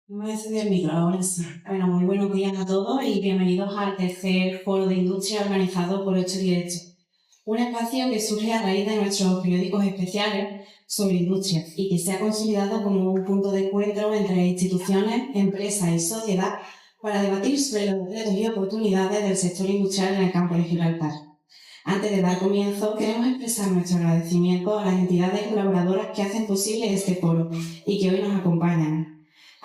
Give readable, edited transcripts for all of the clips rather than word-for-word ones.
Me he encendido el micro, ahora sí. Bueno, muy buenos días a todos y bienvenidos al tercer foro de industria organizado por Ocho Directo. Un espacio que surge a raíz de nuestros periódicos especiales sobre industria y que se ha consolidado como un punto de encuentro entre instituciones, empresas y sociedad para debatir sobre los retos y oportunidades del sector industrial en el campo de Gibraltar. Antes de dar comienzo, queremos expresar nuestro agradecimiento a las entidades colaboradoras que hacen posible este foro y que hoy nos acompañan.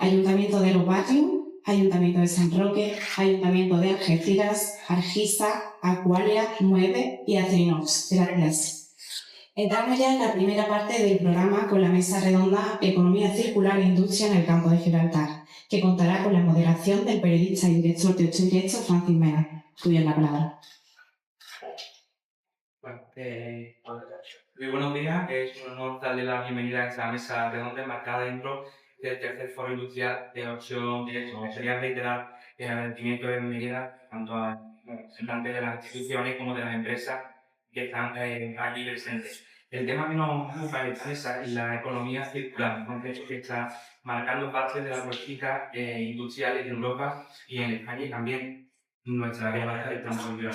Ayuntamiento de Los Barrios, Ayuntamiento de San Roque, Ayuntamiento de Algeciras, Argisa, Acualia, Mueve y Acerinox, de la clase. Entramos ya en la primera parte del programa con la mesa redonda Economía Circular e Industria en el campo de Gibraltar, que contará con la moderación del periodista y director de Ocho Directo, Francis Mena. Tuya la palabra. Bueno, muy buenos días. Es un honor darle la bienvenida a esta mesa redonda enmarcada dentro del tercer foro industrial de Ocho Directo. Me gustaría reiterar el agradecimiento de bienvenida tanto a representantes de las instituciones como de las empresas que están aquí presentes. El tema que nos ocupa en esta mesa es la economía circular, un concepto que está marcando parte de la política industrial en Europa y en España y también nuestra área de transformación.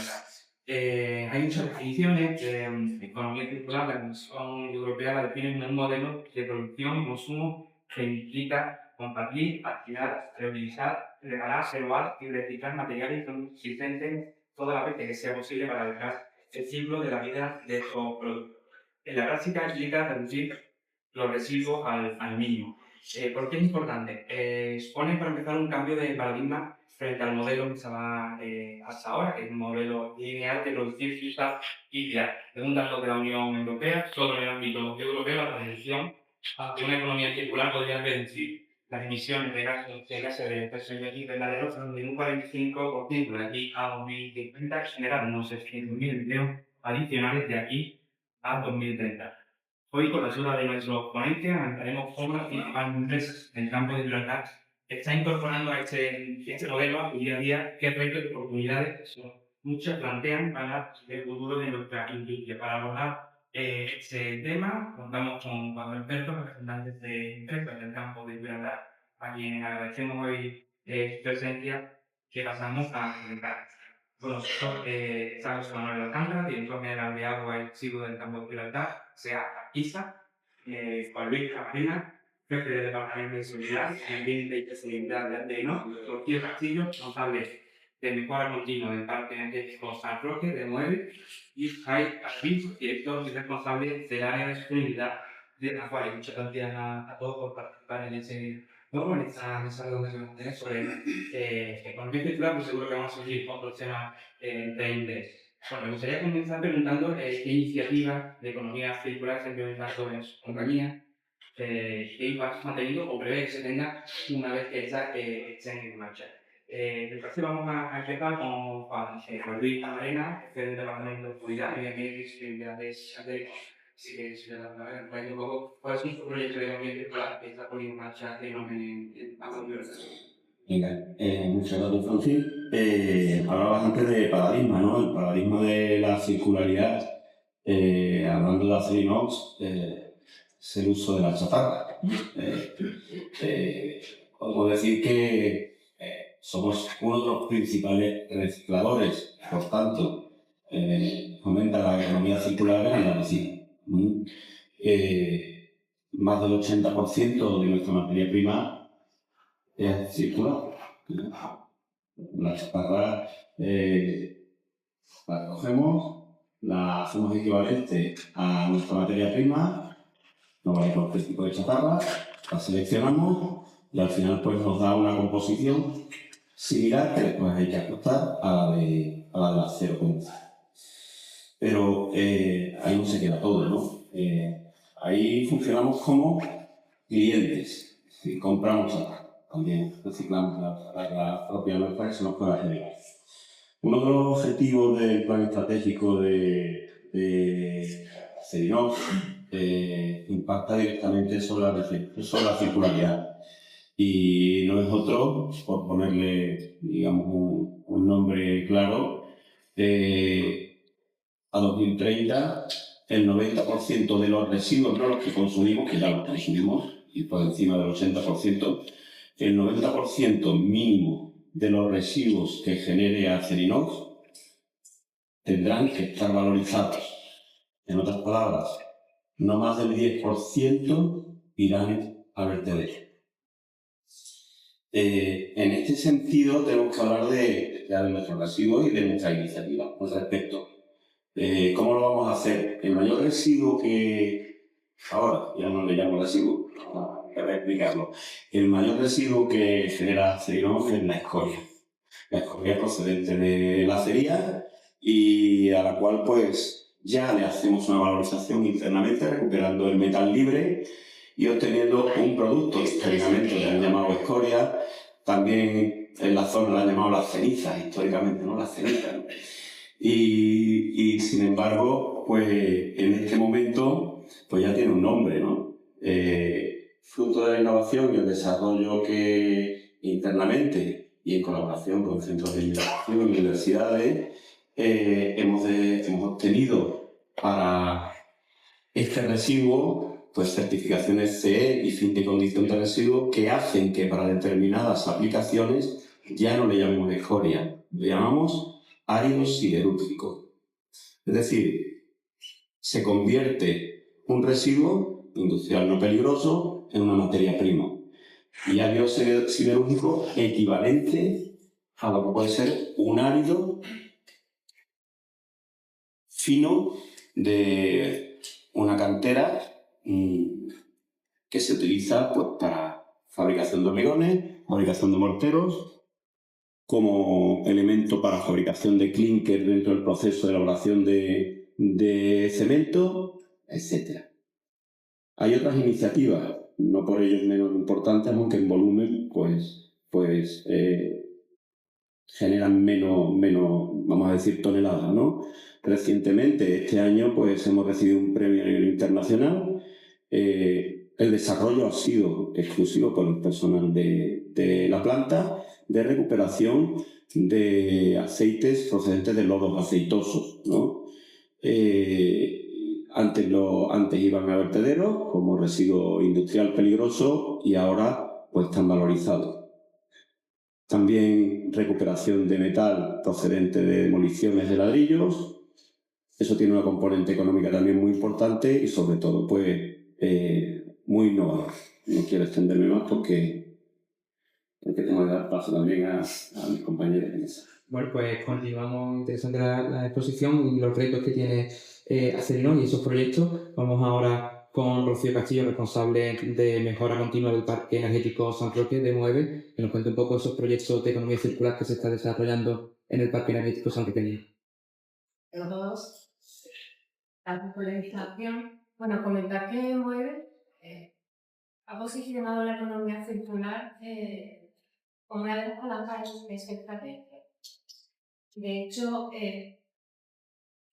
Hay muchas definiciones de economía circular. La Comisión Europea la define como un modelo de producción y consumo que implica compartir, activar, reutilizar, reparar, renovar y reciclar materiales consistentes todas las veces que sea posible para alargar el ciclo de la vida de estos productos. En la práctica implica reducir los residuos al mínimo. ¿Por qué es importante? Supone, para empezar, un cambio de paradigma frente al modelo que estaba hasta ahora, que es un modelo lineal de producir, usar y crear. Según datos de la Unión Europea, solo en el ámbito europeo la transición hacia una economía circular podría reducir las emisiones de gases de efecto invernadero en un 45% de aquí a 2050 y generar unos 600.000 empleos adicionales de aquí a 2030. Hoy, con la ayuda de nuestros ponentes, analizaremos cómo las principales empresas del campo de Gibraltar están incorporando a este modelo a su día a día, qué retos y oportunidades muchas plantean para el futuro de nuestra industria. Para abordar este tema, contamos con cuatro expertos, representantes de empresas del campo de Gibraltar, a quienes agradecemos hoy su presencia, que pasamos a presentar. Bueno, está José Manuel Alcántara, director general de Agua y Residuos del campo de Gibraltar, sea ISA, Juan Luis Camarena, jefe del Departamento de Seguridad, Ambiente y Sostenibilidad de Andeno, Rocío Castillo, responsable de Mejora Continua del Parque Energético San Roque de Mueve, y Jai Arbiz, director y responsable del área de sostenibilidad de Acuario. Muchas gracias a todos por participar en esta mesa donde se va a tener sobre economía circular, pues seguro que vamos a surgir otros temas de interés. Bueno, me gustaría comenzar preguntando qué iniciativas de economía circular se han implementado en su compañía, qué impactos han tenido o prevé que se tenga una vez que estén en marcha. Entonces vamos a empezar con Juan Luis Camarena, jefe del Departamento de Seguridad y Ambiente y Sostenibilidad de Santander. Así que si le dan a ver un poco cuál es su proyecto de economía circular que está poniendo en marcha en Agua Universal. Venga, muchas gracias, Francis. Hablabas antes de paradigma, ¿no? El paradigma de la circularidad, hablando de Acerinox, es el uso de la chatarra. Podemos decir que somos uno de los principales recicladores, por tanto, fomenta la economía circular en Andalucía. Más del 80% de nuestra materia prima es circular. La chatarra la recogemos, la hacemos equivalente a nuestra materia prima, no vale cualquier tipo de chatarra, la seleccionamos y al final pues nos da una composición similar que después hay que ajustar a la del acero comenzado. Pero ahí no se queda todo, ¿no? Ahí funcionamos como clientes, si compramos chatarra. También reciclamos la propia nuestra que se nos pueda generar. Uno de los objetivos del plan estratégico de Acerinox impacta directamente sobre la circularidad. Y no es otro, por ponerle, digamos, un nombre claro, a 2030 el 90% de los residuos, no los que consumimos, que ya los consumimos, y por encima del 80%, el 90% mínimo de los residuos que genere Acerinox tendrán que estar valorizados. En otras palabras, no más del 10% irán al vertedero. En este sentido, tenemos que hablar de nuestros residuos y de nuestra iniciativa con respecto. ¿Cómo lo vamos a hacer? El mayor residuo que... Ahora, ya no le llamo residuo, voy a explicarlo. El mayor residuo que genera Acerinox es la escoria. La escoria procedente de la acería y a la cual pues ya le hacemos una valorización internamente recuperando el metal libre y obteniendo un producto históricamente le han llamado escoria, también en la zona le han llamado las cenizas históricamente, ¿no? Las cenizas. Y sin embargo, pues en este momento pues ya tiene un nombre, ¿no? Fruto de la innovación y el desarrollo que internamente y en colaboración con centros de investigación y universidades hemos obtenido para este residuo pues certificaciones CE y fin de condición de residuo que hacen que para determinadas aplicaciones ya no le llamemos escoria, le llamamos árido siderúrgico. Es decir, se convierte un residuo industrial no peligroso en una materia prima. Y árido siderúrgico equivalente a lo que puede ser un árido fino de una cantera que se utiliza pues, para fabricación de hormigones, fabricación de morteros, como elemento para fabricación de clínker dentro del proceso de elaboración de cemento, etc. Hay otras iniciativas, no por ello menos importantes, aunque en volumen generan menos, vamos a decir, toneladas, ¿no? Recientemente, este año, pues hemos recibido un premio a nivel internacional. El desarrollo ha sido exclusivo por el personal de la planta de recuperación de aceites procedentes de lodos aceitosos, ¿no? Antes iban a vertederos como residuo industrial peligroso y ahora pues están valorizados. También recuperación de metal procedente de demoliciones de ladrillos. Eso tiene una componente económica también muy importante y sobre todo pues muy innovador. No quiero extenderme más porque tengo que dar paso también a mis compañeros de mesa. Bueno, pues continuamos interesante la exposición y los retos que tiene Acerinox y esos proyectos. Vamos ahora con Rocío Castillo, responsable de mejora continua del Parque Energético San Roque de Moeve, que nos cuente un poco esos proyectos de economía circular que se está desarrollando en el Parque Energético San Roque. Hola a todos. Gracias por la invitación. Bueno, comentar que Moeve ha posicionado la economía circular como una de las palancas de su estrategia. De hecho,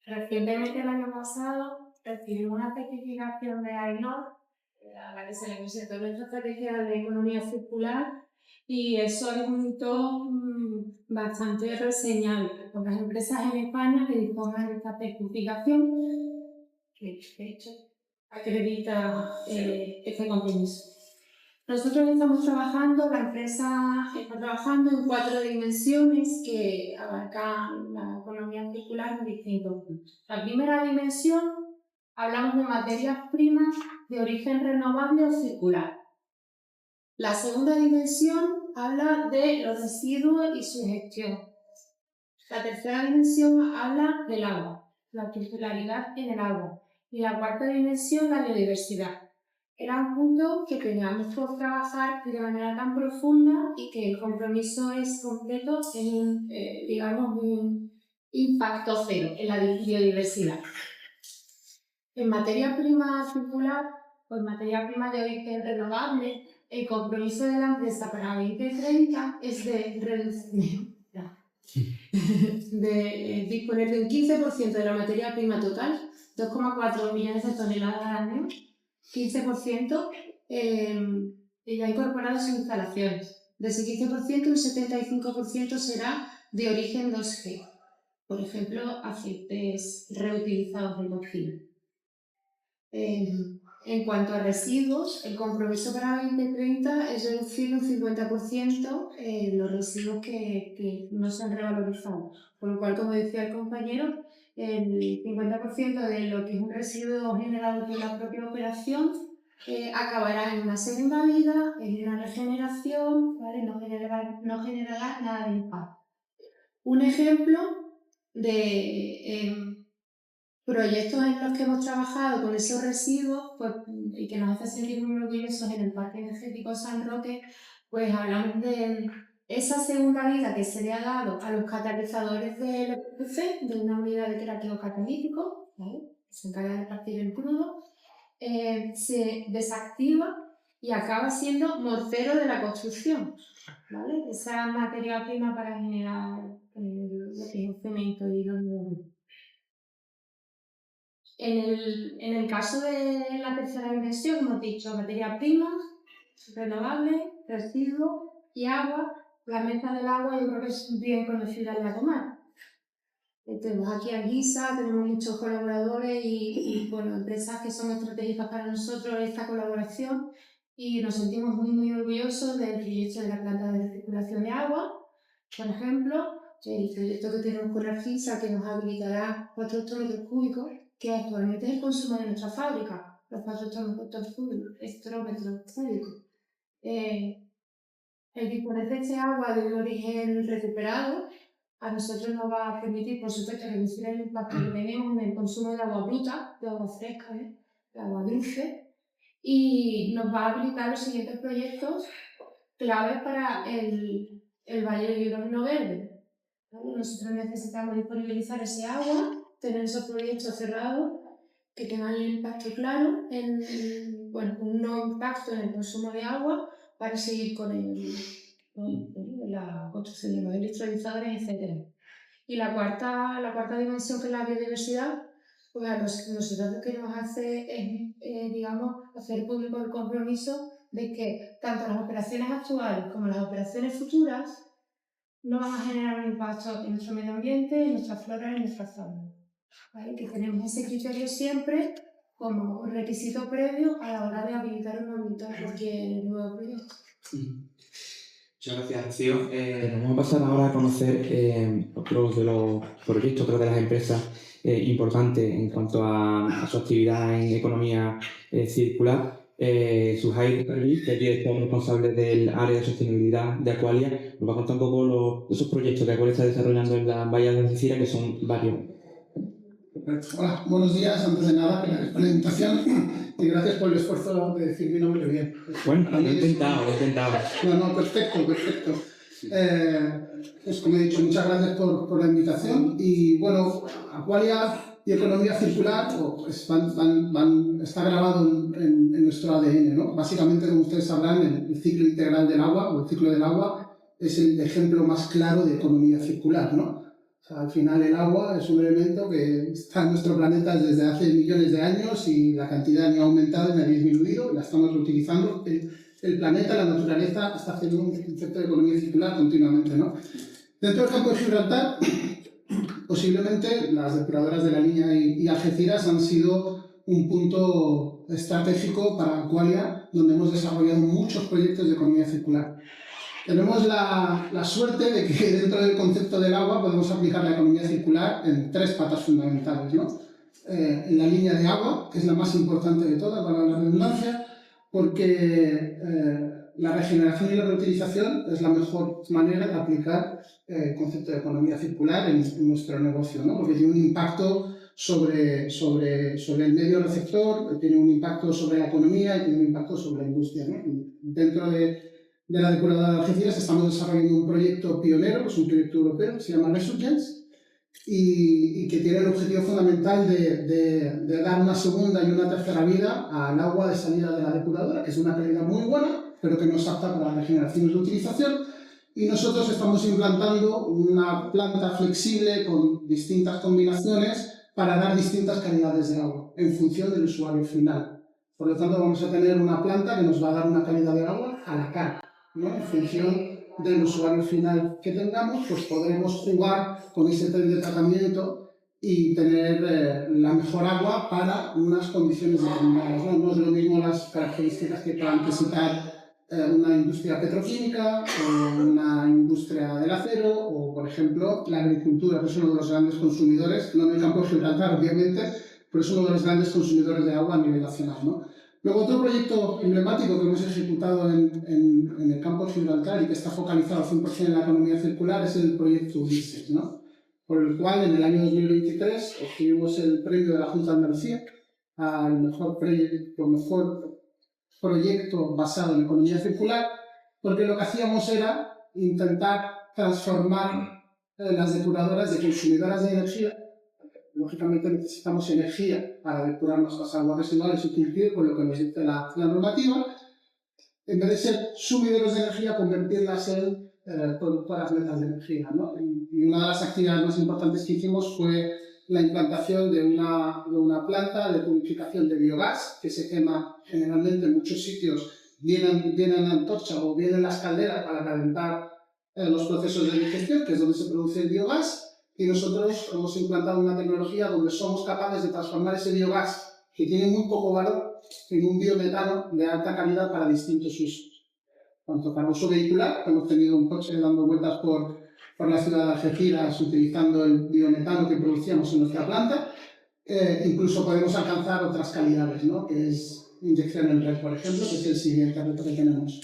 recientemente el año pasado recibimos una certificación de AENOR, a la que se le presentó nuestra estrategia de economía circular, y eso es un hito bastante reseñable. Pocas empresas en España que dispongan de esta certificación, que de hecho acredita este compromiso. Nosotros estamos trabajando, la empresa está trabajando en 4 dimensiones que abarcan la economía circular en distintos puntos. La primera dimensión, hablamos de materias primas de origen renovable o circular. La segunda dimensión habla de los residuos y su gestión. La tercera dimensión habla del agua, la circularidad en el agua. Y la cuarta dimensión, la biodiversidad. Era un punto que teníamos que trabajar de manera tan profunda y que el compromiso es completo en un impacto cero en la biodiversidad. En materia prima circular o en materia prima de origen renovable, el compromiso de la empresa para 2030 es de disponer de un 15% de la materia prima total, 2,4 millones de toneladas al año, 15% ya incorporado a sus instalaciones. De ese 15%, un 75% será de origen 2G, por ejemplo, aceites reutilizados de cocina. En cuanto a residuos, el compromiso para 2030 es reducir un 50% los residuos que no se han revalorizado. Por lo cual, como decía el compañero, el 50% de lo que es un residuo generado por la propia operación acabará en una segunda vida, en una regeneración, ¿vale? No generará nada de impacto. Un ejemplo de proyectos en los que hemos trabajado con esos residuos pues, y que nos hace sentir muy orgullosos en el Parque Energético San Roque, pues hablamos de esa segunda vida que se le ha dado a los catalizadores del EPC, de una unidad de craqueo catalítico, ¿vale? Que se encarga de partir el crudo, se desactiva y acaba siendo mortero de la construcción, ¿vale? Esa materia prima para generar el cemento y los muros. En el caso de la tercera dimensión, hemos dicho materia prima, renovable, residuos y agua. La mesa del agua yo creo que es bien conocida en la comarca. Tenemos aquí a Guisa, tenemos muchos colaboradores y bueno, empresas que son estratégicas para nosotros esta colaboración y nos sentimos muy orgullosos del proyecto de la planta de recirculación de agua, por ejemplo, el proyecto que tenemos con Argisa que nos habilitará 4 hectómetros cúbicos, que actualmente es el consumo de nuestra fábrica, los 4 hectómetros cúbicos. El disponer de este agua de un origen recuperado a nosotros nos va a permitir, por supuesto, reducir el impacto que tenemos en el consumo de agua bruta, de agua fresca, de agua dulce, y nos va a habilitar los siguientes proyectos claves para el Valle del Hidrógeno Verde. ¿Vale? Nosotros necesitamos disponibilizar ese agua, tener esos proyectos cerrados que tengan un impacto claro, un no impacto en el consumo de agua para seguir con la construcción de los electrolizadores, etc. Y la cuarta dimensión, que es la biodiversidad, pues a nosotros lo que nos hace es, hacer público el compromiso de que tanto las operaciones actuales como las operaciones futuras no van a generar un impacto en nuestro medio ambiente, en nuestra flora y en nuestra fauna. ¿Vale? Que tenemos ese criterio siempre como requisito previo a la hora de habilitar un ámbito de cualquier nuevo proyecto. Muchas gracias, Rocío. Vamos a pasar ahora a conocer otros de los proyectos, otras de las empresas importantes en cuanto a su actividad en economía circular. Suhail Khalil, que es director responsable del área de sostenibilidad de Aqualia, nos va a contar un poco esos proyectos que Aqualia está desarrollando en la bahía de Algeciras, que son varios. Hola, buenos días. Antes de nada, gracias por la invitación y gracias por el esfuerzo de decir mi nombre bien. Bueno, lo he intentado. No, perfecto. Como he dicho, muchas gracias por la invitación. Y bueno, Aqualia y economía circular pues, está grabado en nuestro ADN, ¿no? Básicamente, como ustedes sabrán, el ciclo integral del agua o el ciclo del agua es el ejemplo más claro de economía circular, ¿no? O sea, al final el agua es un elemento que está en nuestro planeta desde hace millones de años y la cantidad ni ha aumentado ni ha disminuido, la estamos reutilizando. El planeta, la naturaleza, está haciendo un concepto de economía circular continuamente, ¿no? Dentro del campo de Gibraltar, posiblemente las depuradoras de La Niña y Algeciras han sido un punto estratégico para Aqualia, donde hemos desarrollado muchos proyectos de economía circular. Tenemos la suerte de que dentro del concepto del agua podemos aplicar la economía circular en 3 patas fundamentales, ¿no? En la línea de agua, que es la más importante de todas, para la redundancia, porque la regeneración y la reutilización es la mejor manera de aplicar el concepto de economía circular en nuestro negocio, ¿no? Porque tiene un impacto sobre el medio receptor, tiene un impacto sobre la economía y tiene un impacto sobre la industria, ¿no? Dentro de la depuradora de Algeciras estamos desarrollando un proyecto pionero, es un proyecto europeo, que se llama Resurgence, y que tiene el objetivo fundamental de dar una segunda y una tercera vida al agua de salida de la depuradora, que es una calidad muy buena, pero que no es apta para la regeneración y reutilización. Y nosotros estamos implantando una planta flexible con distintas combinaciones para dar distintas calidades de agua, en función del usuario final. Por lo tanto, vamos a tener una planta que nos va a dar una calidad de agua a la carta, ¿no? En función del usuario final que tengamos, pues podremos jugar con ese tren de tratamiento y tener la mejor agua para unas condiciones determinadas, ¿no? No es lo mismo las características que puedan necesitar una industria petroquímica o una industria del acero o, por ejemplo, la agricultura, que es uno de los grandes consumidores, no en el campo de Gibraltar, obviamente, pero es uno de los grandes consumidores de agua a nivel nacional, ¿no? Luego, otro proyecto emblemático que hemos ejecutado en el campo de Gibraltar y que está focalizado 100% en la economía circular es el proyecto Ulises, ¿no? Por el cual en el año 2023 obtuvimos el premio de la Junta de Andalucía al mejor proyecto basado en economía circular, porque lo que hacíamos era intentar transformar las depuradoras de consumidoras de energía. Lógicamente necesitamos energía para depurar nuestras aguas residuales y cumplir con lo que nos dice la normativa. En vez de ser sumideros de energía, convertirlas en productoras netas de energía, ¿no? Y una de las actividades más importantes que hicimos fue la implantación de una planta de purificación de biogás que se quema generalmente en muchos sitios, bien en antorcha o bien en las calderas para calentar los procesos de digestión, que es donde se produce el biogás. Y nosotros hemos implantado una tecnología donde somos capaces de transformar ese biogás, que tiene muy poco valor, en un biometano de alta calidad para distintos usos. Tanto para uso vehicular, hemos tenido un coche dando vueltas por la ciudad de Algeciras utilizando el biometano que producíamos en nuestra planta, incluso podemos alcanzar otras calidades, ¿no? Que es inyección en red, por ejemplo, que es el siguiente reto que tenemos.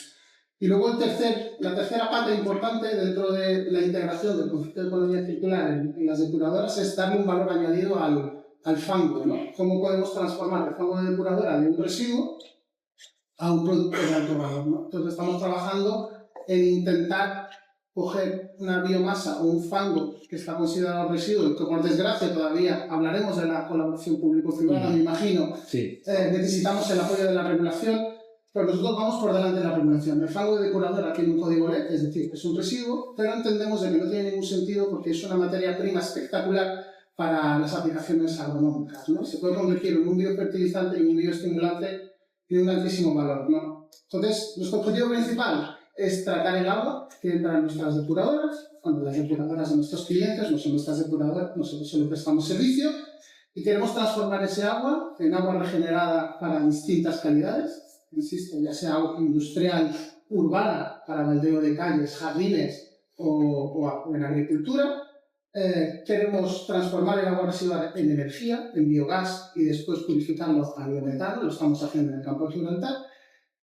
Y luego la tercera parte importante dentro de la integración del concepto de economía circular en las depuradoras es darle un valor añadido al fango, ¿no? Cómo podemos transformar el fango de depuradora de un residuo a un producto de alto valor, ¿no? Entonces estamos trabajando en intentar coger una biomasa o un fango que está considerado residuo, que por desgracia todavía hablaremos de la colaboración público-privada, me imagino. Sí. Necesitamos el apoyo de la regulación, pero nosotros vamos por delante de la regulación. El fango de depuradora tiene un código LED, es decir, es un residuo, pero entendemos de que no tiene ningún sentido porque es una materia prima espectacular para las aplicaciones agronómicas, ¿no? Se puede convertir en un biofertilizante y un bioestimulante de un altísimo valor, ¿no? Entonces, nuestro objetivo principal es tratar el agua que entra en nuestras depuradoras, cuando las depuradoras de nuestros clientes no son nuestras depuradoras, nosotros solo prestamos servicio, y queremos transformar ese agua en agua regenerada para distintas calidades, insisto, ya sea agua industrial, urbana, para baldeo de calles, jardines o en agricultura. Queremos transformar el agua residual en energía, en biogás, y después purificarlo a biometano, lo estamos haciendo en el campo de Gibraltar,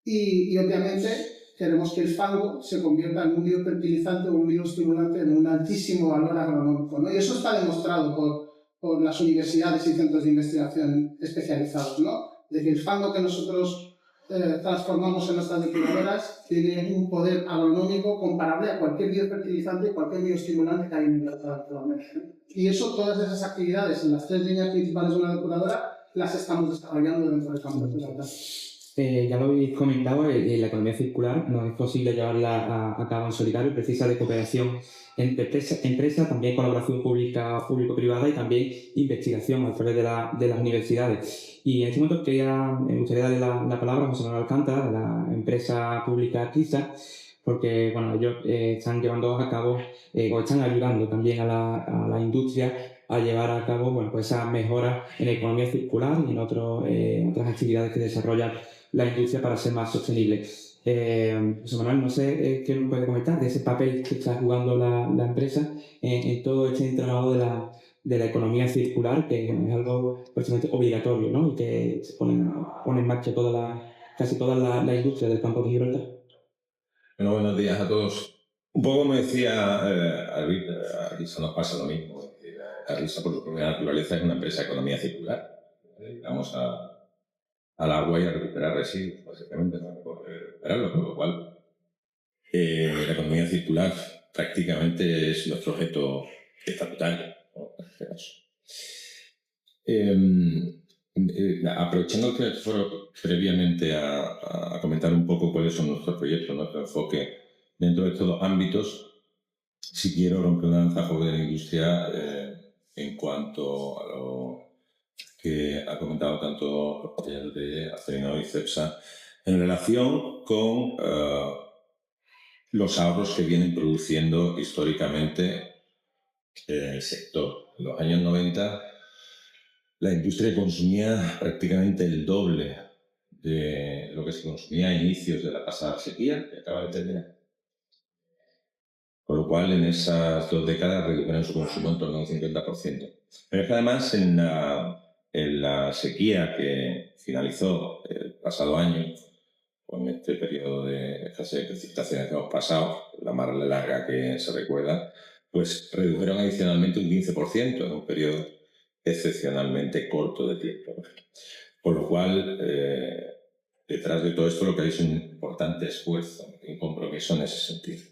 y obviamente queremos que el fango se convierta en un biofertilizante o un bioestimulante de un altísimo valor agronómico, ¿no? Y eso está demostrado por las universidades y centros de investigación especializados, ¿no? De que el fango que nosotros transformamos en nuestras depuradoras tiene un poder agronómico comparable a cualquier biofertilizante y cualquier bioestimulante que hay en el mercado actualmente. Y eso, todas esas actividades en las 3 líneas principales de una depuradora las estamos desarrollando dentro del campo de Gibraltar. Ya lo habéis comentado, la economía circular no es posible llevarla a cabo en solitario, precisa de cooperación entre empresas, también colaboración público-privada y también investigación a través de las universidades. Y en este momento me gustaría darle la palabra a José Manuel Alcántara, de la empresa pública KISA, porque bueno, ellos están llevando a cabo o están ayudando también a la industria a llevar a cabo pues esas mejoras en la economía circular y en otras actividades que desarrolla la industria para ser más sostenible. José Manuel, no sé qué nos puede comentar de ese papel que está jugando la empresa en todo este entramado de la economía circular, que es algo prácticamente obligatorio, ¿no? Y que se pone en marcha casi toda la industria del campo de Gibraltar. Bueno, buenos días a todos. Un poco me decía a Risa nos pasa lo mismo. A Risa, por su propia naturaleza, es una empresa de economía circular. Vamos al agua y a recuperar residuos, básicamente, ¿no? Por recuperarlos, con lo cual la economía circular prácticamente es nuestro objeto estatutario, ¿no? Aprovechando que fueron previamente a comentar un poco cuáles son nuestros proyectos, nuestro enfoque dentro de estos 2 ámbitos, si quiero romper una lanza a favor de la industria en cuanto a lo que ha comentado tanto los compañeros de Acerinox y Cepsa en relación con los ahorros que vienen produciendo históricamente el sector. En los años 90 la industria consumía prácticamente el doble de lo que se consumía a inicios de la pasada sequía, que acaba de terminar. Con lo cual, en esas 2 décadas redujeron su consumo en torno a un 50%. Pero es que además, en la sequía que finalizó el pasado año, con este periodo de escasez de precipitaciones que hemos pasado, la más larga que se recuerda, pues redujeron adicionalmente un 15% en un periodo excepcionalmente corto de tiempo. Por lo cual, detrás de todo esto lo que hay es un importante esfuerzo y un compromiso en ese sentido.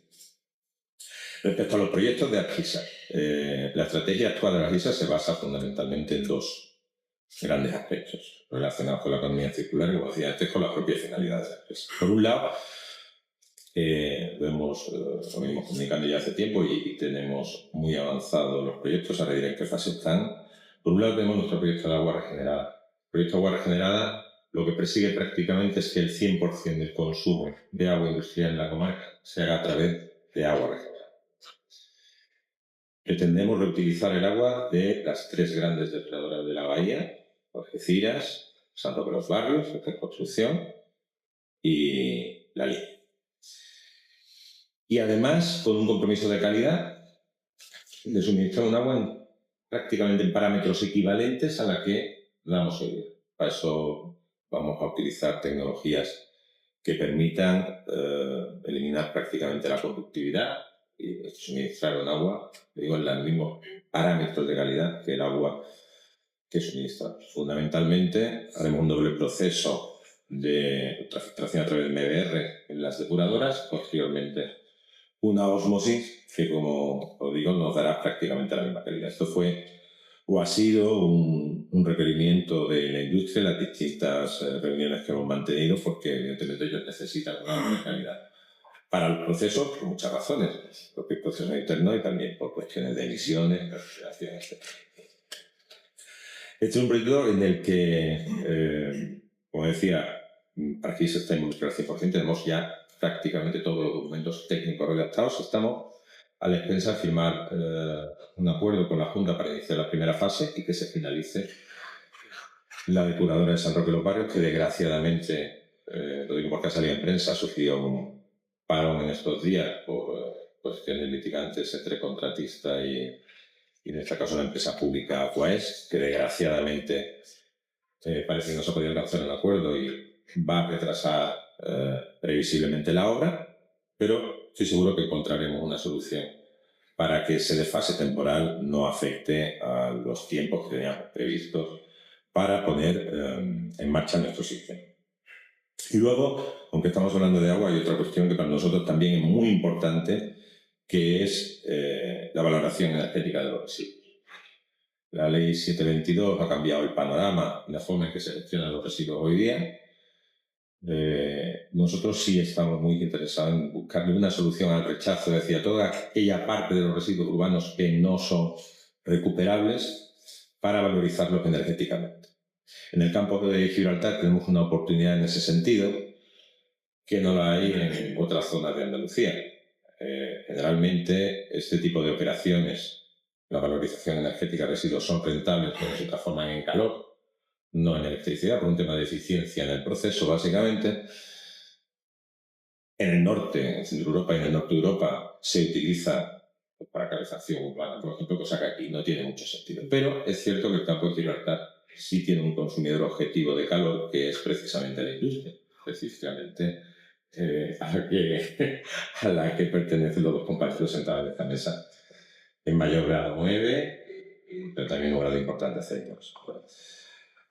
Respecto a los proyectos de Argisa, la estrategia actual de Argisa se basa fundamentalmente en 2 grandes aspectos relacionados con la economía circular y, como decía antes, con las propias finalidades de Argisa. Por un lado, lo venimos comunicando ya hace tiempo y tenemos muy avanzados los proyectos, ahora diré en qué fase están. Por un lado tenemos nuestro proyecto de agua regenerada. El proyecto de agua regenerada lo que persigue prácticamente es que el 100% del consumo de agua industrial en la comarca se haga a través de agua regenerada. Pretendemos reutilizar el agua de las 3 grandes depuradoras de la bahía, Algeciras, Santo de los Barrios, Construcción y La Línea. Y además, con un compromiso de calidad, de suministrar un agua prácticamente en parámetros equivalentes a la que damos hoy día. Para eso vamos a utilizar tecnologías que permitan eliminar prácticamente la conductividad y suministrar un agua, digo, en los mismos parámetros de calidad que el agua que suministramos. Fundamentalmente, haremos un doble proceso de filtración a través del MBR en las depuradoras, posteriormente una ósmosis que, como os digo, nos dará prácticamente la misma calidad. Esto fue o ha sido un requerimiento de la industria en las distintas reuniones que hemos mantenido, porque evidentemente ellos necesitan una buena calidad. Para el proceso, por muchas razones, por procesos internos y también por cuestiones de emisiones, refrigeración, etc. Este es un proyecto en el que, como decía, Argisa está involucrado al 100%, tenemos ya prácticamente todos los documentos técnicos redactados. Estamos a la expensa de firmar un acuerdo con la Junta para iniciar la primera fase y que se finalice la depuradora de San Roque de los Barrios, que desgraciadamente, lo digo porque ha salido en prensa, sufrió un parón en estos días por cuestiones litigantes entre contratista y en este caso la empresa pública Aquaes, que desgraciadamente parece que no se ha podido alcanzar el acuerdo y va a retrasar previsiblemente la obra, pero estoy seguro que encontraremos una solución para que ese desfase temporal no afecte a los tiempos que teníamos previstos para poner en marcha nuestro sistema. Y luego, aunque estamos hablando de agua, hay otra cuestión que para nosotros también es muy importante, que es la valoración energética de los residuos. La ley 722 ha cambiado el panorama y la forma en que se gestionan los residuos hoy día. Nosotros sí estamos muy interesados en buscarle una solución al rechazo, es decir, a toda aquella parte de los residuos urbanos que no son recuperables para valorizarlos energéticamente. En el campo de Gibraltar tenemos una oportunidad en ese sentido que no la hay en otras zonas de Andalucía. Generalmente este tipo de operaciones, la valorización energética de residuos, son rentables cuando se transforman en calor, no en electricidad, por un tema de eficiencia en el proceso, básicamente. En el norte, en Centro Europa y en el norte de Europa, se utiliza para calefacción urbana, por ejemplo, cosa que aquí no tiene mucho sentido. Pero es cierto que el campo de Gibraltar sí tiene un consumidor objetivo de calor, que es precisamente la industria, específicamente a la que pertenecen los 2 compañeros sentados en esta mesa, en mayor grado mueve, pero también un grado importante aceitos.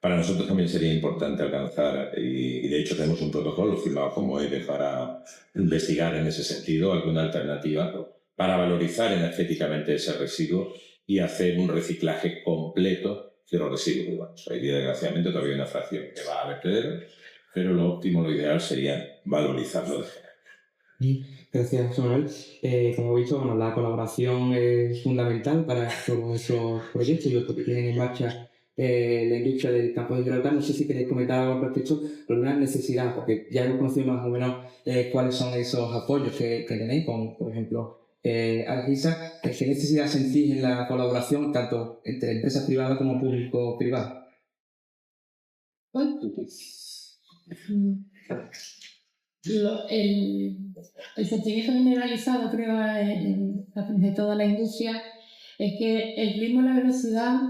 Para nosotros también sería importante alcanzar, y de hecho tenemos un protocolo firmado con MOEDE para investigar en ese sentido alguna alternativa para valorizar energéticamente ese residuo y hacer un reciclaje completo de los residuos urbanos. Hoy día, desgraciadamente, todavía hay una fracción que va a vertedero, pero lo óptimo, lo ideal sería valorizarlo de general. Gracias, José Manuel. Como he visto, la colaboración es fundamental para todos esos proyectos y los que tienen en marcha la industria del campo de Gibraltar. No sé si queréis comentar algo al respecto, pero una necesidad, porque ya hemos conocido más o menos cuáles son esos apoyos que tenéis, con, por ejemplo, Argisa. ¿Qué necesidad sentís en la colaboración tanto entre empresas privadas como público-privadas? El sentimiento generalizado, creo, de toda la industria es que el ritmo y la velocidad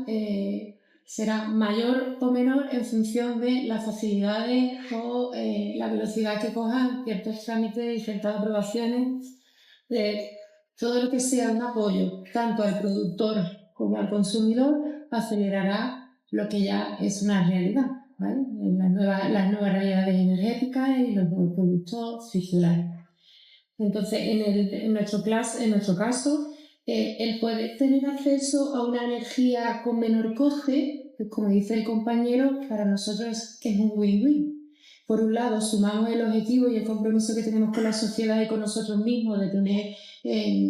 será mayor o menor en función de las facilidades o la velocidad que cojan ciertos trámites y ciertas aprobaciones. De todo lo que sea un apoyo tanto al productor como al consumidor acelerará lo que ya es una realidad, ¿vale? Las nuevas realidades energéticas y los nuevos productos circulares. Entonces, en nuestro caso, el poder tener acceso a una energía con menor coste, pues como dice el compañero, para nosotros es un win-win. Por un lado, sumamos el objetivo y el compromiso que tenemos con la sociedad y con nosotros mismos de tener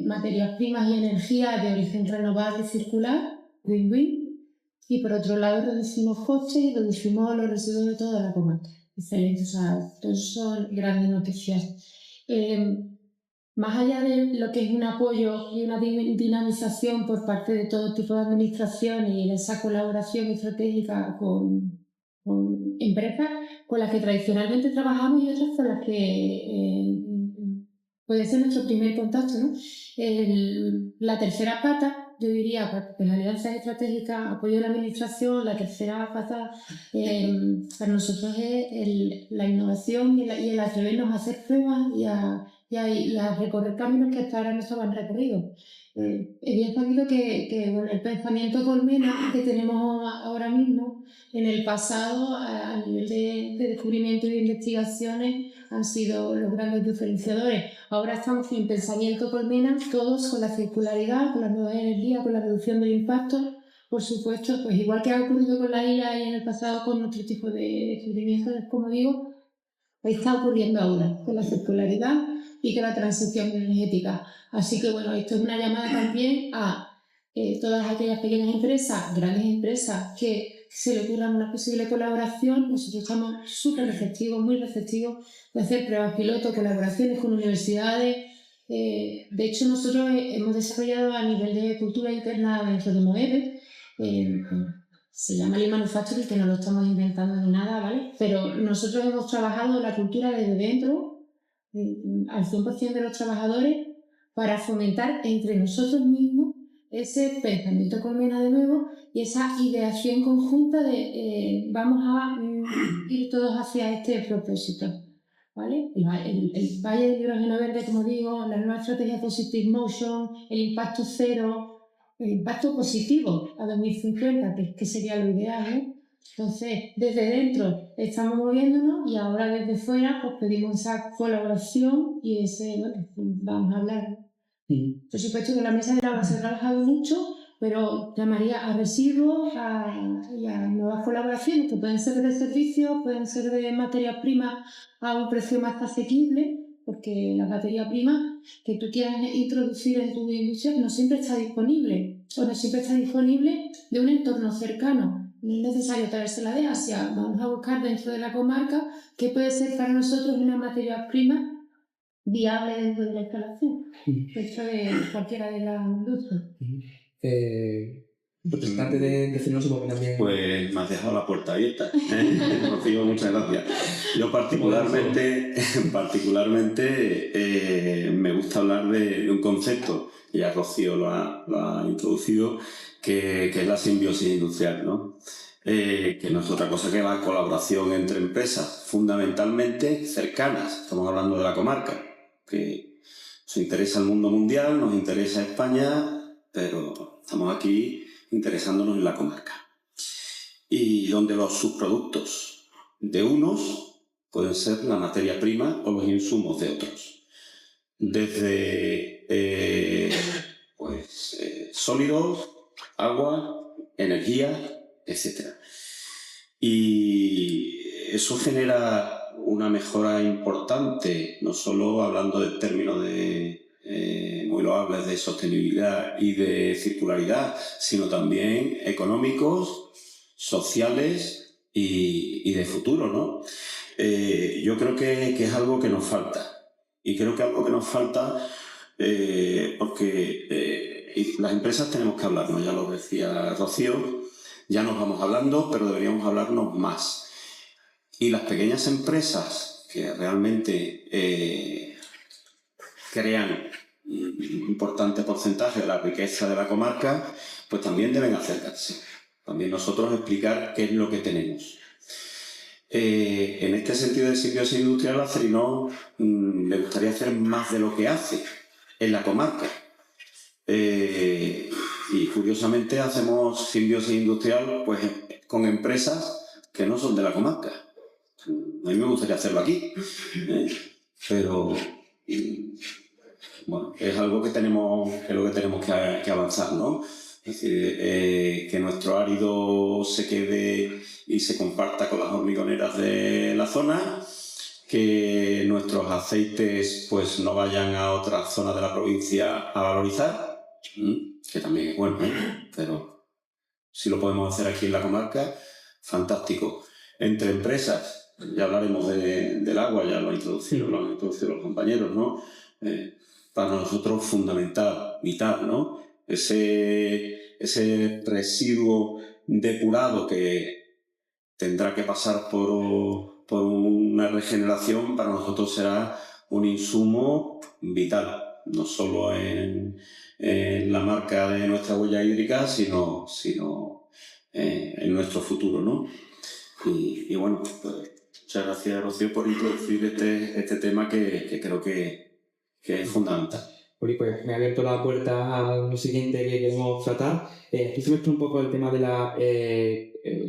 materias primas y energía de origen renovable y circular, win-win. Y por otro lado, reducimos costes y reducimos los residuos de toda la comarca. Excelente, o sea, todo eso son grandes noticias. Más allá de lo que es un apoyo y una dinamización por parte de todo tipo de administraciones y esa colaboración estratégica con empresas con las que tradicionalmente trabajamos y otras con las que puede ser nuestro primer contacto, ¿no? La tercera pata, yo diría, porque las alianzas estratégicas, apoyo de la administración, la tercera pata para nosotros es la innovación y el atrevernos a hacer pruebas y a recorrer caminos que hasta ahora no estaban recorridos. Es bien sabido que bueno, el pensamiento colmena que tenemos ahora mismo, en el pasado, a nivel de descubrimiento y de investigaciones, han sido los grandes diferenciadores. Ahora estamos en pensamiento colmena, todos con la circularidad, con las nuevas energías, con la reducción del impacto. Por supuesto, pues igual que ha ocurrido con la IA y en el pasado con otro tipo de descubrimientos, como digo, está ocurriendo ahora con la circularidad y con la transición energética. Así que bueno, esto es una llamada también a todas aquellas pequeñas empresas, grandes empresas, que se le ocurra una posible colaboración. Nosotros estamos súper receptivos, muy receptivos de hacer pruebas piloto, colaboraciones con universidades. De hecho, nosotros hemos desarrollado a nivel de cultura interna dentro de Moeve, se llama Lean Manufacturing, que no lo estamos inventando ni nada, ¿vale? Pero nosotros hemos trabajado la cultura desde dentro, al 100% de los trabajadores, para fomentar entre nosotros mismos ese pensamiento colmena de nuevo y esa ideación conjunta de vamos a ir todos hacia este propósito, ¿vale? El Valle del Hidrógeno Verde, como digo, la nueva estrategia Positive Motion, el impacto cero, el impacto positivo a 2050, que sería lo ideal, ¿no? Entonces, desde dentro estamos moviéndonos y ahora desde fuera pues pedimos esa colaboración y bueno, vamos a hablar. Por supuesto que en la mesa de trabajo se ha trabajado mucho, pero llamaría a residuos y a nuevas colaboraciones que pueden ser de servicios, pueden ser de materias primas a un precio más asequible, porque la materia prima que tú quieras introducir en tu industria no siempre está disponible, o no siempre está disponible de un entorno cercano. No es necesario traérsela de Asia, vamos a buscar dentro de la comarca qué puede ser para nosotros una materia prima viable dentro de la instalación, dentro de cualquiera de las industrias. Representante de Cenoso también. Pues me has dejado la puerta abierta. Rocío, muchas gracias. Yo particularmente me gusta hablar de un concepto, y ya Rocío lo ha introducido, que es la simbiosis industrial, ¿no? Que no es otra cosa que la colaboración entre empresas fundamentalmente cercanas. Estamos hablando de la comarca, que nos interesa el mundo mundial, nos interesa España, pero estamos aquí interesándonos en la comarca. Y donde los subproductos de unos pueden ser la materia prima o los insumos de otros. Desde sólidos, agua, energía, etc. Y eso genera una mejora importante, no solo hablando de términos muy loables de sostenibilidad y de circularidad, sino también económicos, sociales y de futuro, ¿no? Yo creo que es algo que nos falta. Y creo que algo que nos falta porque las empresas tenemos que hablarnos, ya lo decía Rocío, ya nos vamos hablando, pero deberíamos hablarnos más. Y las pequeñas empresas que realmente crean un importante porcentaje de la riqueza de la comarca, pues también deben acercarse. También nosotros explicar qué es lo que tenemos. En este sentido de simbiosis industrial, Acerinox le gustaría hacer más de lo que hace en la comarca. Y curiosamente hacemos simbiosis industrial pues, con empresas que no son de la comarca. A mí me gustaría hacerlo aquí, pero bueno, es algo que tenemos que avanzar, ¿no? Es decir, que nuestro árido se quede y se comparta con las hormigoneras de la zona, que nuestros aceites pues no vayan a otras zonas de la provincia a valorizar, que también es bueno, pero si lo podemos hacer aquí en la comarca, fantástico. Entre empresas, ya hablaremos del agua, ya lo han introducido los compañeros, ¿no? Para nosotros fundamental, vital, ¿no? Ese residuo depurado que tendrá que pasar por una regeneración, para nosotros será un insumo vital, no solo en la marca de nuestra huella hídrica, sino en nuestro futuro, ¿no? Y bueno, pues muchas gracias, Rocío, por introducir este tema que creo que es fundamental. Uri, pues me ha abierto la puerta a lo siguiente que queremos tratar. Aquí se mezcla un poco el tema de la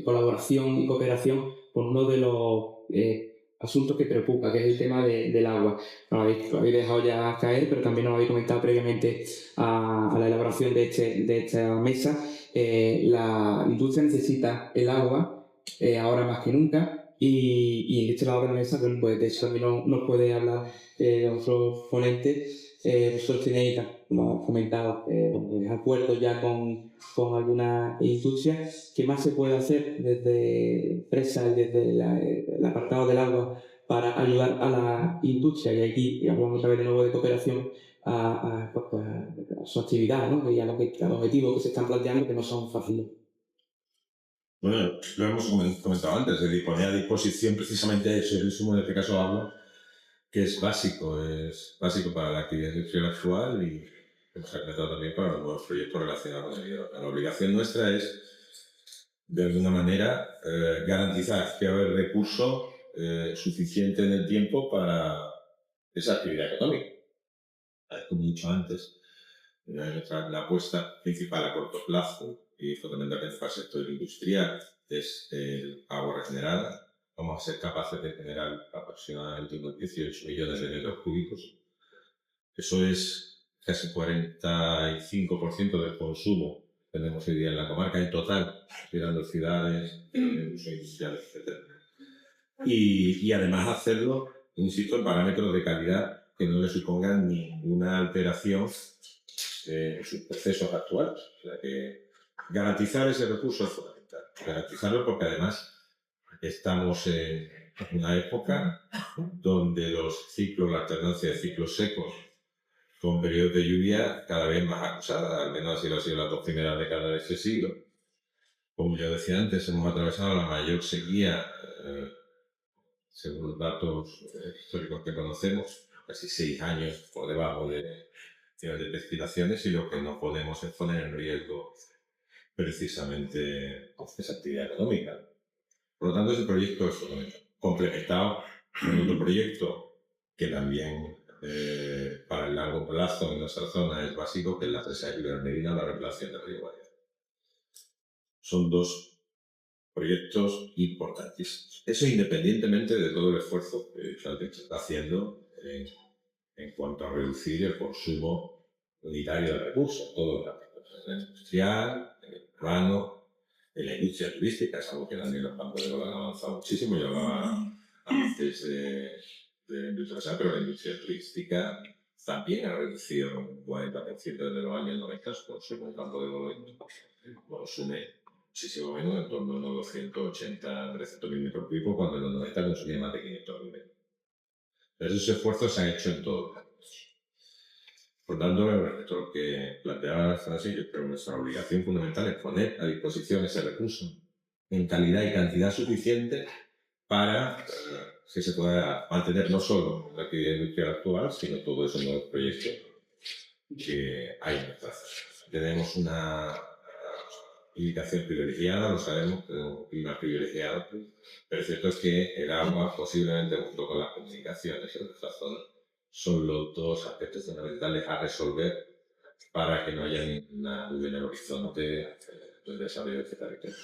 colaboración y cooperación con uno de los asuntos que preocupa, que es el tema del agua. Lo habéis dejado ya caer, pero también nos lo habéis comentado previamente a la elaboración de esta mesa. La industria necesita el agua ahora más que nunca, y en este lado de la mesa, pues de eso también nos puede hablar otro ponente. Vosotros tenéis, como has comentado, acuerdos ya con alguna industria. ¿Qué más se puede hacer desde empresas, desde el apartado del agua, para ayudar a la industria? Y aquí hablamos otra vez de nuevo de cooperación a su actividad, ¿no? Y a los objetivos que se están planteando, que no son fáciles. Bueno, lo hemos comentado antes, de poner a disposición precisamente eso, el insumo, en este caso agua, que es básico para la actividad industrial actual y hemos acreditado también para los nuevos proyectos relacionados con el hidrógeno. La obligación nuestra es, de alguna manera, garantizar que va a haber recurso suficiente en el tiempo para esa actividad económica. Como he dicho antes, la apuesta principal a corto plazo y fundamentalmente para el sector industrial es el agua regenerada. Vamos a ser capaces de generar aproximadamente unos 18 millones de metros cúbicos. Eso es casi 45% del consumo que tenemos hoy día en la comarca en total, considerando ciudades, usos industriales, etc. Y además hacerlo, insisto, en parámetros de calidad que no le supongan ninguna alteración en sus procesos actuales. O sea que garantizar ese recurso es fundamental. Garantizarlo porque además estamos en una época donde los ciclos, la alternancia de ciclos secos con periodos de lluvia cada vez más acusada, al menos así lo ha sido las 2 primeras décadas de este siglo. Como yo decía antes, hemos atravesado la mayor sequía, según los datos históricos que conocemos, casi 6 años por debajo de precipitaciones, y lo que no podemos es poner en riesgo precisamente esa actividad económica. Por lo tanto, ese proyecto es complementado con otro proyecto que también para el largo plazo en nuestra zona es básico, que es la presa de Medina, la reparación del río Guadiana. Son 2 proyectos importantísimos. Eso independientemente de todo el esfuerzo que se está haciendo en cuanto a reducir el consumo unitario de recursos, todos los ámbitos, en la industrial, en el urbano, en la industria turística. Es algo que también los campos de Golán han avanzado muchísimo. Yo hablaba antes de la industria, pero la industria turística también ha reducido un 40% desde los años 90 su consumo en campo de Golán. Consume muchísimo menos, en torno a unos 280-300 mil metros cúbicos, cuando en los 90 consumía más de 500 mil metros. Pero esos esfuerzos se han hecho en todo el país. Por tanto, respecto a lo que planteaba Francis, yo creo que nuestra obligación fundamental es poner a disposición ese recurso en calidad y cantidad suficiente para que se pueda mantener no solo la actividad industrial actual, sino todos esos nuevos proyectos que hay en nuestra zona. Tenemos una indicación privilegiada, lo sabemos, tenemos un clima privilegiado, pero cierto es que el agua, posiblemente junto con las comunicaciones en nuestra zona, son los dos aspectos fundamentales a resolver para que no haya ninguna nube en el horizonte del desarrollo de este territorio.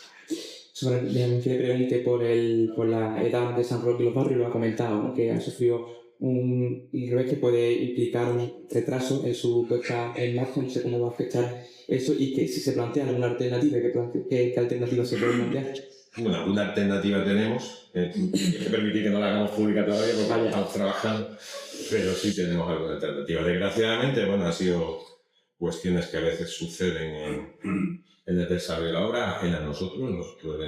Me refiero brevemente por la edad de San Roque y los barrios, lo ha comentado, ¿no? Que ha sufrido un revés que puede implicar un retraso en su puesta en marcha, no sé cómo va a afectar eso y que si se plantea alguna alternativa, ¿qué alternativa se puede plantear? Bueno, una alternativa tenemos, que me permite que no la hagamos pública todavía porque estamos trabajando, pero sí tenemos alguna alternativa. Desgraciadamente, bueno, han sido cuestiones que a veces suceden en el desarrollo de la obra, ajena a nosotros. Nosotros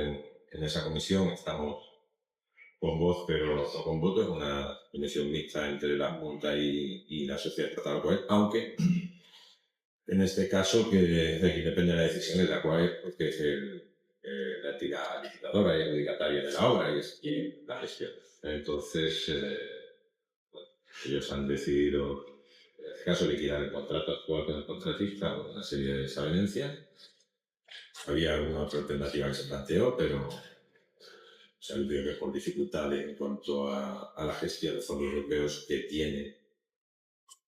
en esa comisión estamos con voz, pero no con voto. Es una comisión mixta entre la Junta y la sociedad estatal, aunque en este caso que de aquí depende la decisión de la cual, porque es la entidad licitadora y adjudicataria de la obra y es quien la gestiona. Entonces, bueno, ellos han decidido, en este caso, liquidar el contrato actual con el contratista con una serie de desavenencias. Había alguna otra alternativa que se planteó, pero se ha visto que por dificultades en cuanto a la gestión de fondos europeos que tiene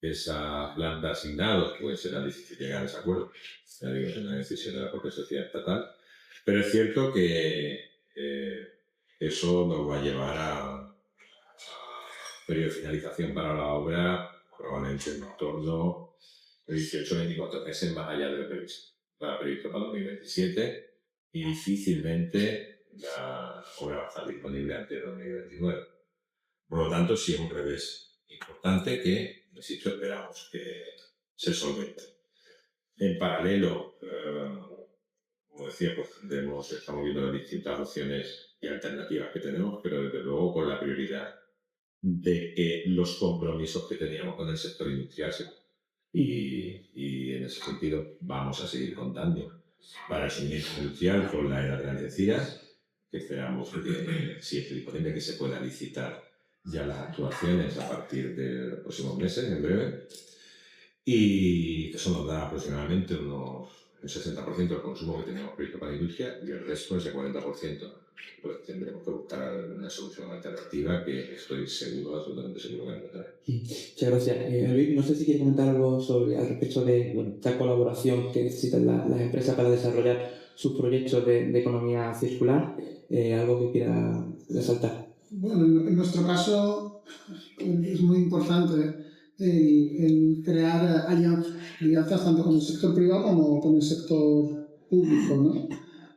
esa planta asignada, pues será difícil llegar a ese acuerdo. Ya digo, es una decisión de la propia sociedad estatal. Pero es cierto que eso nos va a llevar a periodo de finalización para la obra probablemente en torno a 18-24 meses más allá de lo previsto. Está previsto para 2027 y difícilmente la obra va a estar disponible antes de 2029. Por lo tanto, sí es un revés importante que, insisto, esperamos que se solvente. En paralelo, como decía, pues estamos viendo las distintas opciones y alternativas que tenemos, pero desde luego con la prioridad de que los compromisos que teníamos con el sector industrial y en ese sentido vamos a seguir contando para el suministro industrial con la era de las energías, que esperamos que si es disponible que se pueda licitar ya las actuaciones a partir de los próximos meses, en breve, y eso nos da aproximadamente un 60% del consumo que tenemos previsto para la industria y el resto, ese 40%, pues tendremos que buscar una solución alternativa que estoy seguro, absolutamente seguro que encontraré. Muchas gracias. Luis, no sé si quieres comentar algo al respecto de esta colaboración que necesitan las empresas para desarrollar sus proyectos de economía circular, algo que quiera resaltar. Bueno, en nuestro caso es muy importante el crear alianzas tanto con el sector privado como con el sector público, ¿no?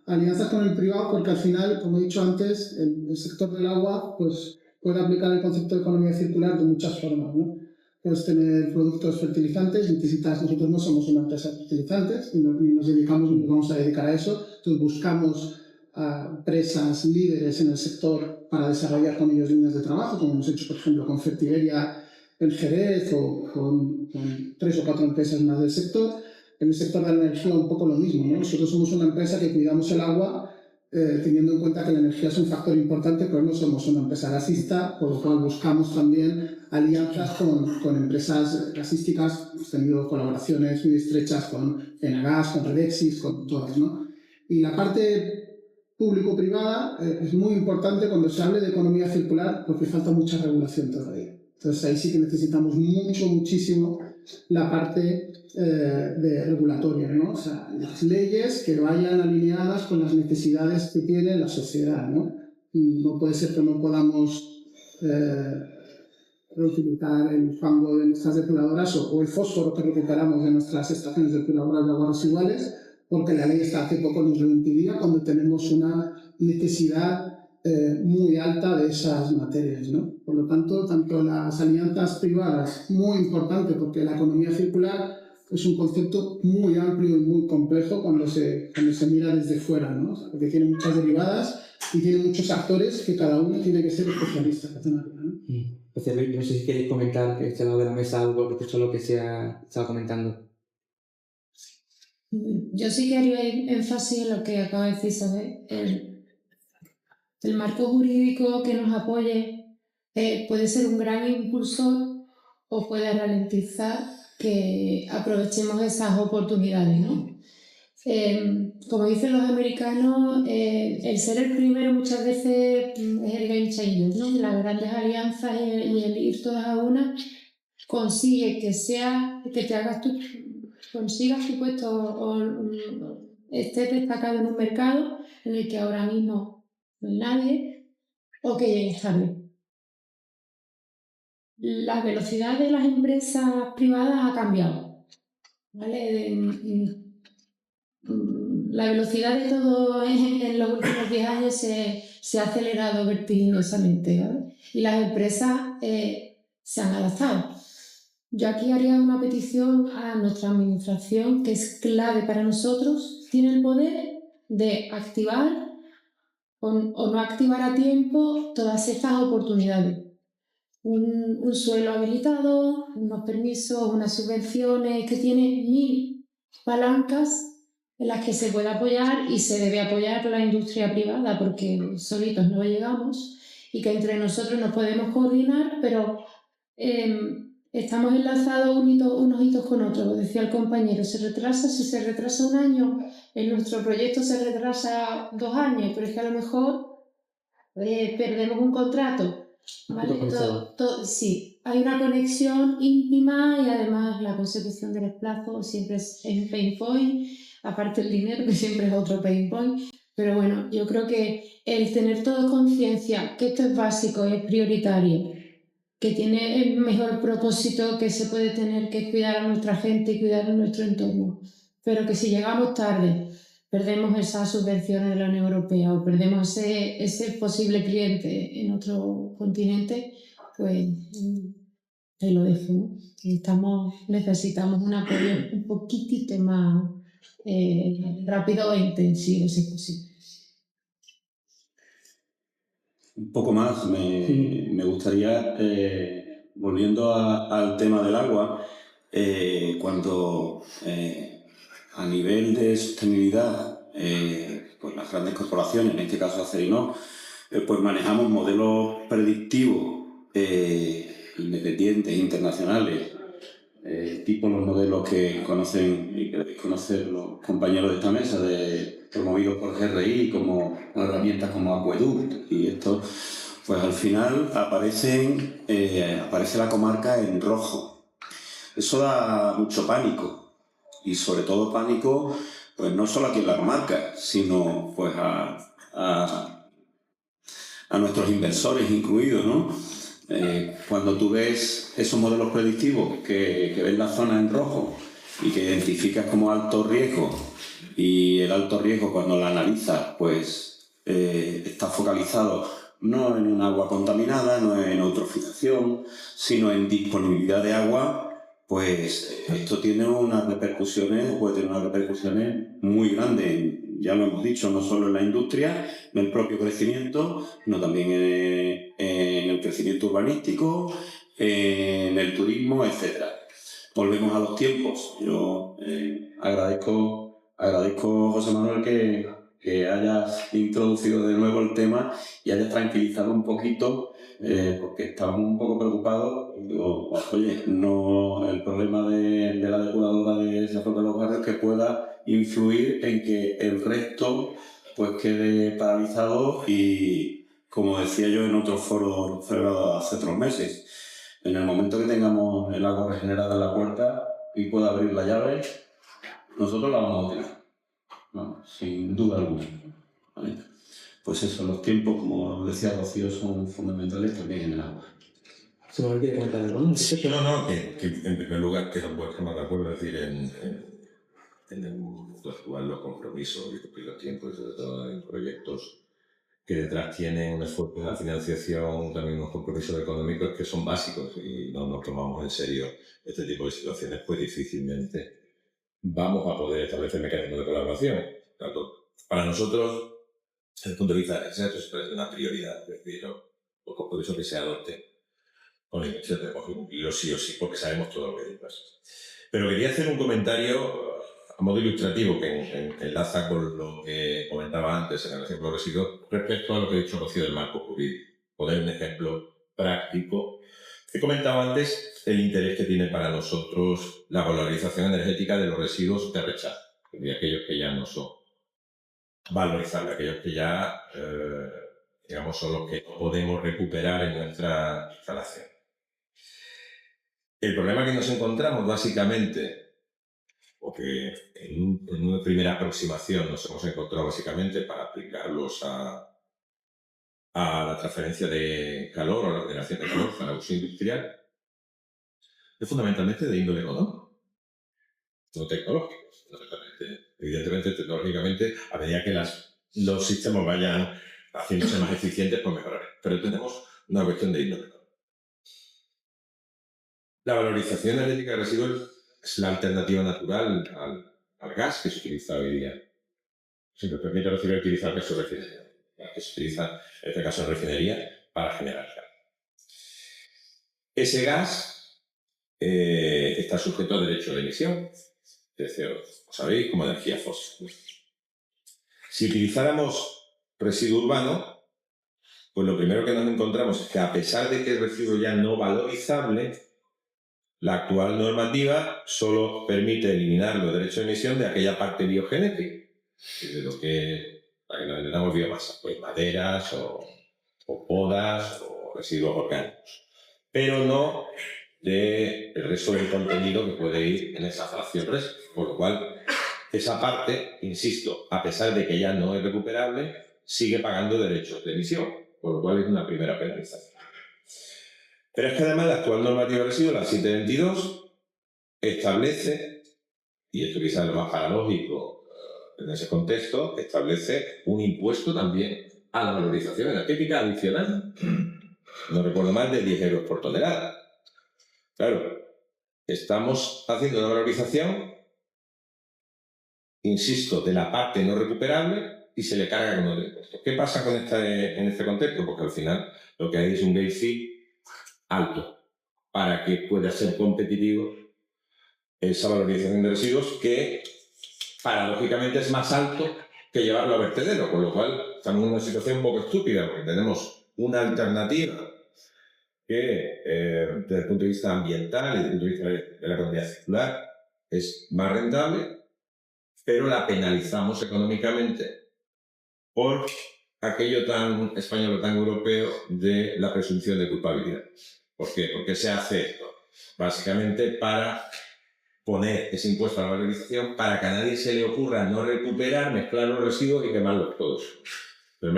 Alianzas con el privado porque al final, como he dicho antes, el sector del agua pues, puede aplicar el concepto de economía circular de muchas formas, ¿no? Puedes tener productos fertilizantes, nosotros no somos una empresa de fertilizantes ni nos vamos a dedicar a eso, entonces buscamos a empresas líderes en el sector para desarrollar con ellos líneas de trabajo, como hemos hecho, por ejemplo, con Fertiberia en Jerez o con 3 o 4 empresas más del sector. En el sector de la energía un poco lo mismo, ¿no? Nosotros somos una empresa que cuidamos el agua teniendo en cuenta que la energía es un factor importante, pero no somos una empresa gasista, por lo cual buscamos también alianzas con empresas gasísticas. Hemos tenido colaboraciones muy estrechas con Enagas, con Redexis, con todas, ¿no? Y la parte público-privada es muy importante cuando se hable de economía circular porque falta mucha regulación todavía. Entonces ahí sí que necesitamos muchísimo la parte de regulatoria, ¿no? O sea, las leyes que vayan alineadas con las necesidades que tiene la sociedad, ¿no? Y no puede ser que no podamos reutilizar el fango de nuestras depuradoras o el fósforo que recuperamos de nuestras estaciones depuradoras de aguas residuales, porque la ley hasta hace poco nos lo impedía cuando tenemos una necesidad muy alta de esas materias, ¿no? Por lo tanto, tanto las alianzas privadas, muy importante porque la economía circular es un concepto muy amplio y muy complejo cuando se mira desde fuera, ¿no? O sea, porque tiene muchas derivadas y tiene muchos actores que cada uno tiene que ser especialista en esta área, ¿no? Gracias, Luis. No sé si queréis comentar que este lado de la mesa algo respecto a lo que se ha estado comentando. Yo sí que haría énfasis en lo que acaba de decir Isabel. el marco jurídico que nos apoye puede ser un gran impulsor o puede ralentizar que aprovechemos esas oportunidades, ¿no? Como dicen los americanos, el ser el primero muchas veces es el game changer, ¿no? Las grandes alianzas y el ir todas a una consigue que te hagas consigas tu puesto o estés destacado en un mercado en el que ahora mismo no hay nadie o que llegues tarde. La velocidad de las empresas privadas ha cambiado, ¿vale? La velocidad de todo en los últimos 10 años se ha acelerado vertiginosamente, ¿vale? Y las empresas se han adaptado. Yo aquí haría una petición a nuestra administración que es clave para nosotros. Tiene el poder de activar o no activar a tiempo todas estas oportunidades. Un suelo habilitado, unos permisos, unas subvenciones, que tiene 1000 palancas en las que se puede apoyar y se debe apoyar la industria privada porque solitos no llegamos y que entre nosotros nos podemos coordinar, pero estamos enlazados unos hitos con otros. Lo decía el compañero, si se retrasa un año, en nuestro proyecto se retrasa 2 años, pero es que a lo mejor perdemos un contrato. ¿Vale? Sí, hay una conexión íntima y además la consecución del plazo siempre es un pain point, aparte el dinero que siempre es otro pain point, pero bueno, yo creo que el tener todo conciencia que esto es básico y es prioritario, que tiene el mejor propósito que se puede tener, que es cuidar a nuestra gente y cuidar a nuestro entorno, pero que si llegamos tarde perdemos esas subvenciones de la Unión Europea o perdemos ese posible cliente en otro continente, pues te lo dejo, ¿no? Necesitamos un apoyo un poquitito más rápido e intensivo, si es posible. Un poco más, me gustaría, volviendo al tema del agua, cuando a nivel de sostenibilidad, pues las grandes corporaciones, en este caso Acerinox, pues manejamos modelos predictivos independientes, internacionales, tipo los modelos que conocen y que debéis conocer los compañeros de esta mesa, promovidos por GRI, como herramientas como Aqueduct, y esto, pues al final aparece la comarca en rojo. Eso da mucho pánico. Y sobre todo pánico, pues no solo aquí en la comarca, sino pues a nuestros inversores incluidos, ¿no? Cuando tú ves esos modelos predictivos que ven la zona en rojo y que identificas como alto riesgo, y el alto riesgo cuando la analizas, pues está focalizado no en un agua contaminada, no en eutrofización, sino en disponibilidad de agua, pues esto tiene unas repercusiones, puede tener unas repercusiones muy grandes, ya lo hemos dicho, no solo en la industria, en el propio crecimiento, sino también en el crecimiento urbanístico, en el turismo, etc. Volvemos a los tiempos. Yo agradezco, José Manuel, que hayas introducido de nuevo el tema y hayas tranquilizado un poquito, porque estábamos un poco preocupados. Digo, oye, no, el problema de la depuradora de San Roque de los Barrios que pueda influir en que el resto pues quede paralizado, y como decía yo en otro foro celebrado hace 3 meses, en el momento que tengamos el agua regenerada en la puerta y pueda abrir la llave, nosotros la vamos a utilizar, ¿no? Sin duda alguna, ¿vale? Pues eso, los tiempos, como decía Rocío, son fundamentales también en el agua. ¿Se me quiere comentar algo? No, que en primer lugar, que no puedo estar de acuerdo, decir, en el mundo actual los compromisos y cumplir los tiempos, sobre todo en proyectos que detrás tienen un esfuerzo de la financiación, también unos compromisos económicos que son básicos, y no nos tomamos en serio este tipo de situaciones, pues difícilmente vamos a poder establecer mecanismos de colaboración. Para nosotros, desde el punto de vista de esto es una prioridad, es decir, los compromisos que se adopten con la inversión tenemos que cumplirlos sí o sí, porque sabemos todo lo que hay detrás. Pero quería hacer un comentario a modo ilustrativo, que enlaza con lo que comentaba antes en el ejemplo de residuos, respecto a lo que he dicho Rocío del marco jurídico. Poner un ejemplo práctico. He comentado antes el interés que tiene para nosotros la valorización energética de los residuos de rechazo, de aquellos que ya no son valorizables, aquellos que ya, digamos, son los que podemos recuperar en nuestra instalación. El problema que nos encontramos básicamente, o que en una primera aproximación nos hemos encontrado básicamente para aplicarlos a la transferencia de calor o la generación de calor para uso industrial, es fundamentalmente de índole económico, no tecnológico. Evidentemente, tecnológicamente, a medida que los sistemas vayan haciéndose más eficientes, pues mejorarán. Pero tenemos una cuestión de índole económico. La valorización energética de residuos es la alternativa natural al gas que se utiliza hoy día. Si me permite utilizar gas o refinería, que se utiliza en este caso en refinería para generar gas. Ese gas está sujeto a derecho de emisión de CO2, ¿sabéis? Como energía fósil. Si utilizáramos residuo urbano, pues lo primero que nos encontramos es que a pesar de que el residuo ya no valorizable, la actual normativa solo permite eliminar los derechos de emisión de aquella parte biogenética, de lo que, para que nos entendamos, biomasa, pues maderas o podas o residuos orgánicos, pero no del resto del contenido que puede ir en esa fracción resto, por lo cual esa parte, insisto, a pesar de que ya no es recuperable, sigue pagando derechos de emisión, por lo cual es una primera penalización. Pero es que además la actual normativa de residuos, la 722, establece, y esto quizás es lo más paradójico en ese contexto, establece un impuesto también a la valorización energética adicional. No recuerdo mal, de 10 euros por tonelada. Claro, estamos haciendo una valorización, insisto, de la parte no recuperable y se le carga con otro impuesto. ¿Qué pasa en este contexto? Porque al final lo que hay es un gate fee alto para que pueda ser competitivo esa valorización de residuos, que paradójicamente es más alto que llevarlo a vertedero, con lo cual estamos en una situación un poco estúpida, porque tenemos una alternativa que desde el punto de vista ambiental y desde el punto de vista de la economía circular es más rentable, pero la penalizamos económicamente por aquello tan español o tan europeo de la presunción de culpabilidad. ¿Por qué? Porque se hace esto básicamente para poner ese impuesto a la valorización para que a nadie se le ocurra no recuperar, mezclar los residuos y quemarlos todos. Pero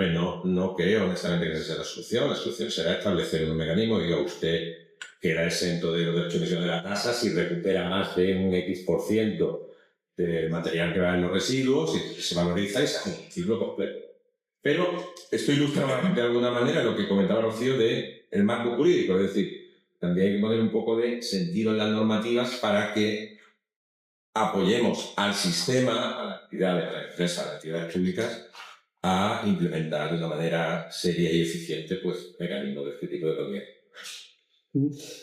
no creo honestamente que esa sea la solución. La solución será establecer un mecanismo y diga usted queda exento de los derechos de emisión de la tasa si recupera más de un X% del material que va en los residuos y se valoriza y se hace un ciclo completo. Pero esto ilustra de alguna manera lo que comentaba Rocío del marco jurídico, es decir, también hay que poner un poco de sentido en las normativas para que apoyemos al sistema, a la actividad de la empresa, a las actividades públicas, a implementar de una manera seria y eficiente pues, mecanismos de este tipo de economía.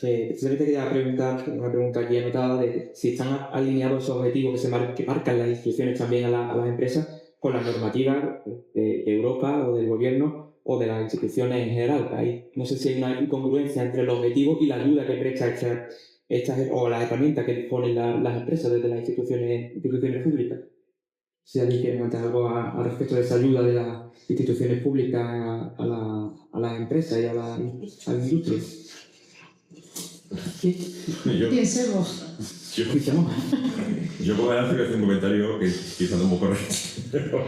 Precisamente quería preguntar, una pregunta aquí anotada, de si están alineados esos objetivos que marcan las instituciones también a las empresas con las normativas de Europa o del gobierno o de las instituciones en general. No sé si hay una incongruencia entre los objetivos y la ayuda que presta o las herramientas que disponen las empresas desde las instituciones públicas. Si alguien quiere comentar algo al respecto de esa ayuda de las instituciones públicas a las empresas y a la industria. Piensemos. Yo como adelante voy a hacer un comentario que quizás no es muy correcto.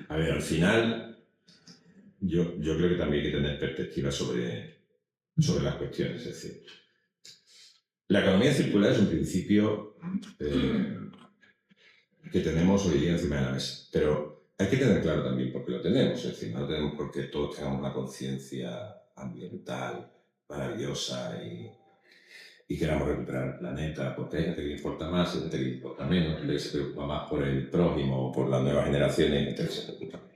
A ver, al final, yo creo que también hay que tener perspectiva sobre las cuestiones. Es decir, la economía circular es un principio que tenemos hoy día encima de la mesa, pero hay que tener claro también por qué lo tenemos. Es decir, no tenemos por qué todos tengamos una conciencia ambiental maravillosa y queramos recuperar el planeta, porque hay gente que le importa más y gente que le importa menos, gente que se preocupa más por el prójimo o por las nuevas generaciones y gente que se preocupa menos.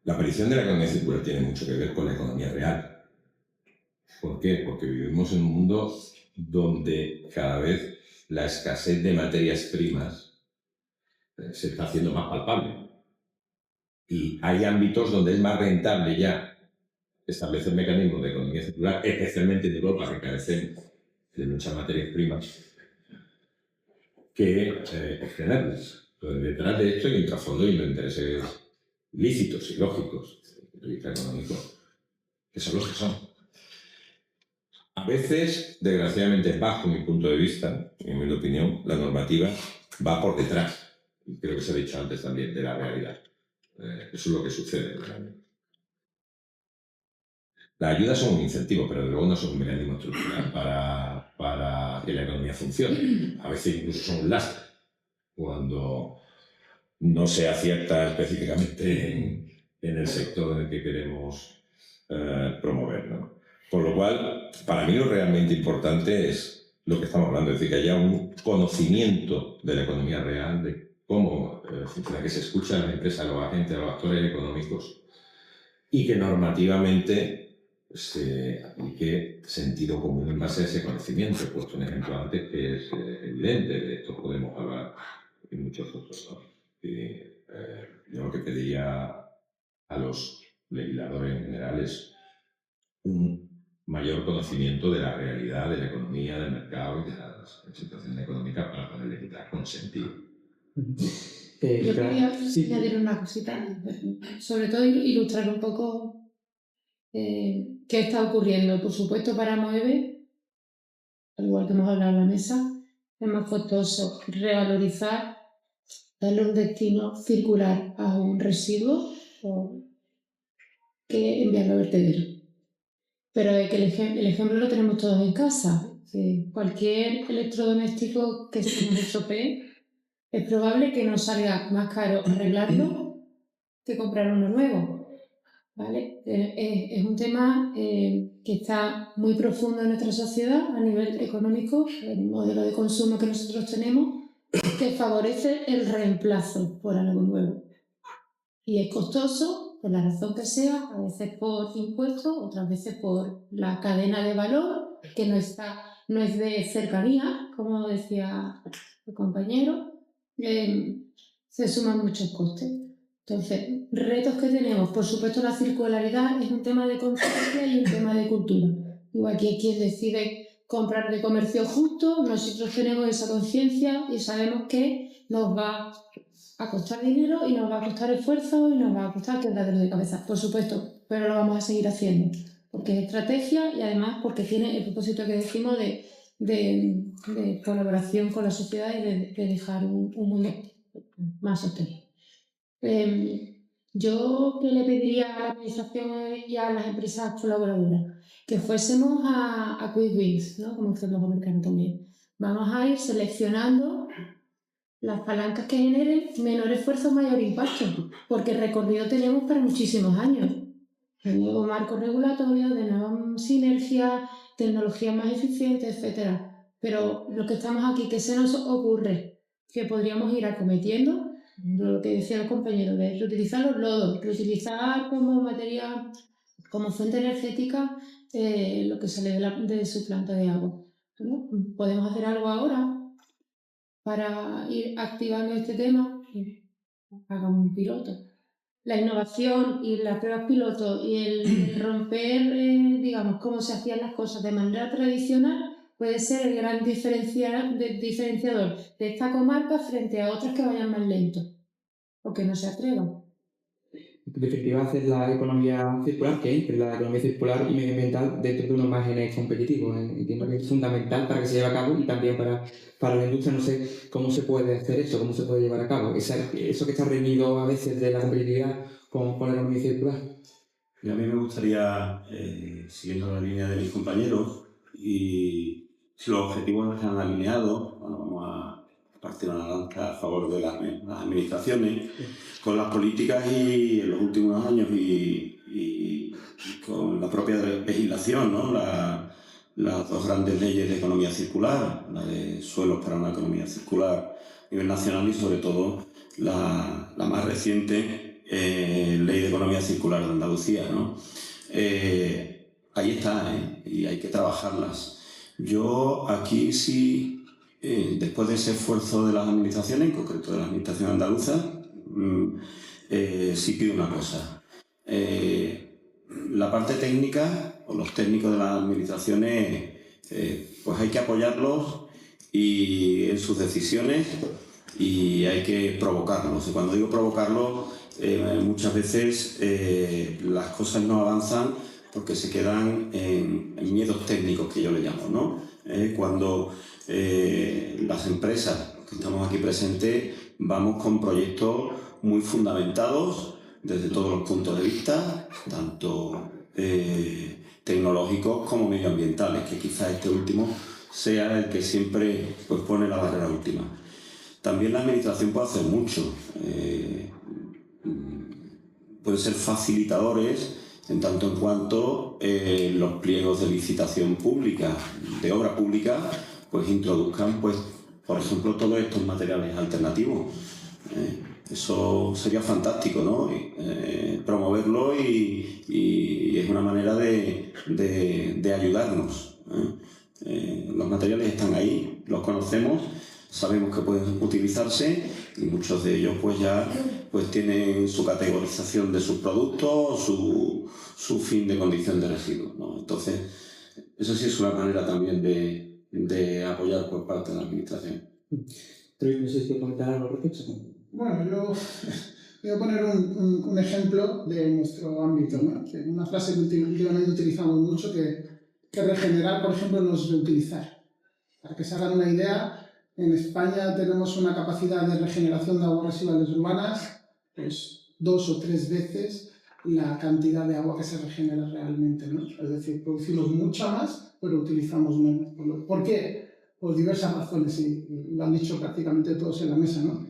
La aparición de la economía circular tiene mucho que ver con la economía real. ¿Por qué? Porque vivimos en un mundo donde cada vez la escasez de materias primas se está haciendo más palpable. Y hay ámbitos donde es más rentable ya establecer mecanismos de economía circular, especialmente en Europa, que carecemos de muchas materias primas, que extenerlas. Entonces, detrás de esto hay un trasfondo y los intereses lícitos y lógicos desde el punto de vista económico, que son los que son. A veces, desgraciadamente, bajo mi punto de vista, en mi opinión, la normativa va por detrás, y creo que se ha dicho antes también, de la realidad. Eso es lo que sucede realmente. Las ayudas son un incentivo, pero luego no son un mecanismo estructural para que la economía funcione. A veces incluso son un lastre, cuando no se acierta específicamente en el sector en el que queremos promover, ¿no? Por lo cual, para mí lo realmente importante es lo que estamos hablando, es decir, que haya un conocimiento de la economía real, de cómo funciona, que se escucha a las empresas, a los agentes, a los actores económicos, y que normativamente se aplique sentido común en base a ese conocimiento. He puesto un ejemplo antes que es evidente, de esto podemos hablar y muchos otros, ¿no? Yo lo que pediría a los legisladores en general es un mayor conocimiento de la realidad, de la economía, del mercado y de la situación económica para poder legislar con sentido. Yo quería añadir una cosita, sobre todo ilustrar un poco qué está ocurriendo. Por supuesto, para Moeve, al igual que hemos hablado en la mesa, es más costoso revalorizar, darle un destino circular a un residuo que enviarlo a vertedero. Pero es que el ejemplo lo tenemos todos en casa. Cualquier electrodoméstico que se estropee, es probable que nos salga más caro arreglarlo que comprar uno nuevo, ¿vale? Es un tema que está muy profundo en nuestra sociedad a nivel económico, el modelo de consumo que nosotros tenemos, que favorece el reemplazo por algo nuevo. Y es costoso, por la razón que sea, a veces por impuestos, otras veces por la cadena de valor, que no es de cercanía, como decía el compañero. Se suman muchos costes. Entonces, retos que tenemos, por supuesto la circularidad es un tema de conciencia y un tema de cultura. Igual que quien decide comprar de comercio justo, nosotros tenemos esa conciencia y sabemos que nos va a costar dinero y nos va a costar esfuerzo y nos va a costar quebradero de cabeza, por supuesto, pero lo vamos a seguir haciendo, porque es estrategia y además porque tiene el propósito que decimos de colaboración con la sociedad y de dejar un mundo más sostenible. Yo que le pediría a la administración y a las empresas colaboradoras que fuésemos a Quick Wins, ¿no? Como hacen los americanos también. Vamos a ir seleccionando las palancas que generen menor esfuerzo, mayor impacto, porque recorrido tenemos para muchísimos años. De nuevo marco regulatorio, de nuevas sinergias, tecnologías más eficientes, etc. Pero lo que estamos aquí, ¿qué se nos ocurre? Que podríamos ir acometiendo lo que decía el compañero, de reutilizar los lodos, reutilizar como materia, como fuente energética, lo que sale de su planta de agua. ¿No? Podemos hacer algo ahora para ir activando este tema y hagamos un piloto. La innovación y las pruebas piloto y el romper, digamos, cómo se hacían las cosas de manera tradicional puede ser el gran diferenciador de esta comarca frente a otras que vayan más lento o que no se atrevan. En definitiva, hacer la economía circular, que entre la economía circular y medioambiental dentro de unos márgenes competitivos. Entiendo que es fundamental para que se lleve a cabo y también para la industria. No sé cómo se puede hacer eso, cómo se puede llevar a cabo. Eso que está reñido a veces de la competitividad con la economía circular. Y a mí me gustaría, siguiendo la línea de mis compañeros, y si los objetivos no están alineados, bueno, vamos a partir una lanza a favor de las administraciones, con las políticas y en los últimos años y con la propia legislación, ¿no? Las dos grandes leyes de economía circular, la de suelos para una economía circular a nivel nacional y sobre todo la más reciente ley de economía circular de Andalucía, ¿no? Ahí está, y hay que trabajarlas. Yo aquí sí después de ese esfuerzo de las administraciones, en concreto de la administración andaluza, sí pido una cosa. La parte técnica, o los técnicos de las administraciones, pues hay que apoyarlos y en sus decisiones, y hay que provocarlos. Y cuando digo provocarlos, muchas veces las cosas no avanzan porque se quedan en miedos técnicos, que yo le llamo, ¿no? Cuando las empresas que estamos aquí presentes vamos con proyectos muy fundamentados desde todos los puntos de vista, tanto tecnológicos como medioambientales, que quizás este último sea el que siempre pues, pone la barrera última. También la administración puede hacer mucho. Pueden ser facilitadores en tanto en cuanto los pliegos de licitación pública, de obra pública, pues introduzcan, pues, por ejemplo, todos estos materiales alternativos. Eso sería fantástico, ¿no? Promoverlo y es una manera de ayudarnos. Los materiales están ahí, los conocemos, sabemos que pueden utilizarse y muchos de ellos pues ya pues tienen su categorización de sus productos, su fin de condición de residuos, ¿no? Entonces, eso sí es una manera también de apoyar por parte de la administración. Pero no sé si comentar algo al respecto. Bueno, yo voy a poner un ejemplo de nuestro ámbito, ¿no? Una frase que últimamente utilizamos mucho, que regenerar, por ejemplo, no es reutilizar. Para que se hagan una idea, en España tenemos una capacidad de regeneración de aguas residuales urbanas, pues 2 o 3 veces la cantidad de agua que se regenera realmente, ¿no? Es decir, producimos mucha más, pero utilizamos menos. ¿Por qué? Por diversas razones, y lo han dicho prácticamente todos en la mesa, ¿no?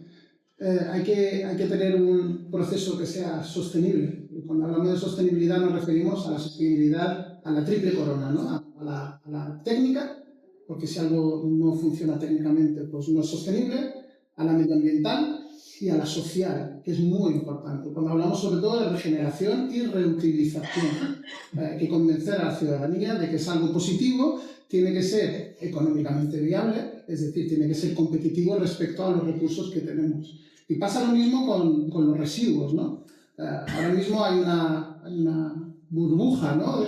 Hay que tener un proceso que sea sostenible. Y cuando hablamos de sostenibilidad nos referimos a la sostenibilidad, a la triple corona, ¿no? A la técnica, porque si algo no funciona técnicamente, pues no es sostenible, a la medioambiental y a la social, que es muy importante. Cuando hablamos sobre todo de regeneración y reutilización, hay que convencer a la ciudadanía de que es algo positivo, tiene que ser económicamente viable, es decir, tiene que ser competitivo respecto a los recursos que tenemos. Y pasa lo mismo con los residuos, ¿no? Ahora mismo hay una burbuja, ¿no?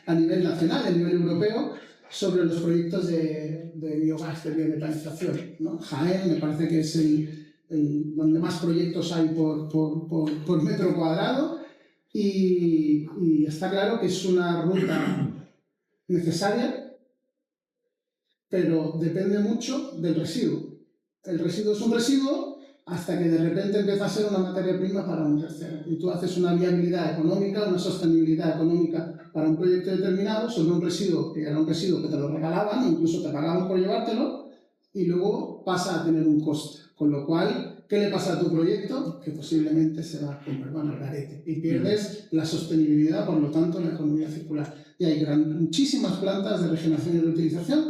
A nivel nacional, a nivel europeo, sobre los proyectos de biogás, de biometanización, ¿no? Jaén me parece que es donde más proyectos hay por metro cuadrado, y está claro que es una ruta necesaria, pero depende mucho del residuo. El residuo es un residuo hasta que de repente empieza a ser una materia prima para un tercero. Y tú haces una viabilidad económica, una sostenibilidad económica para un proyecto determinado sobre un residuo que era un residuo que te lo regalaban, incluso te pagaban por llevártelo, y luego pasa a tener un coste. Con lo cual, ¿qué le pasa a tu proyecto? Que posiblemente se va con perdón al garete y pierdes la sostenibilidad, por lo tanto, la economía circular. Y hay muchísimas plantas de regeneración y reutilización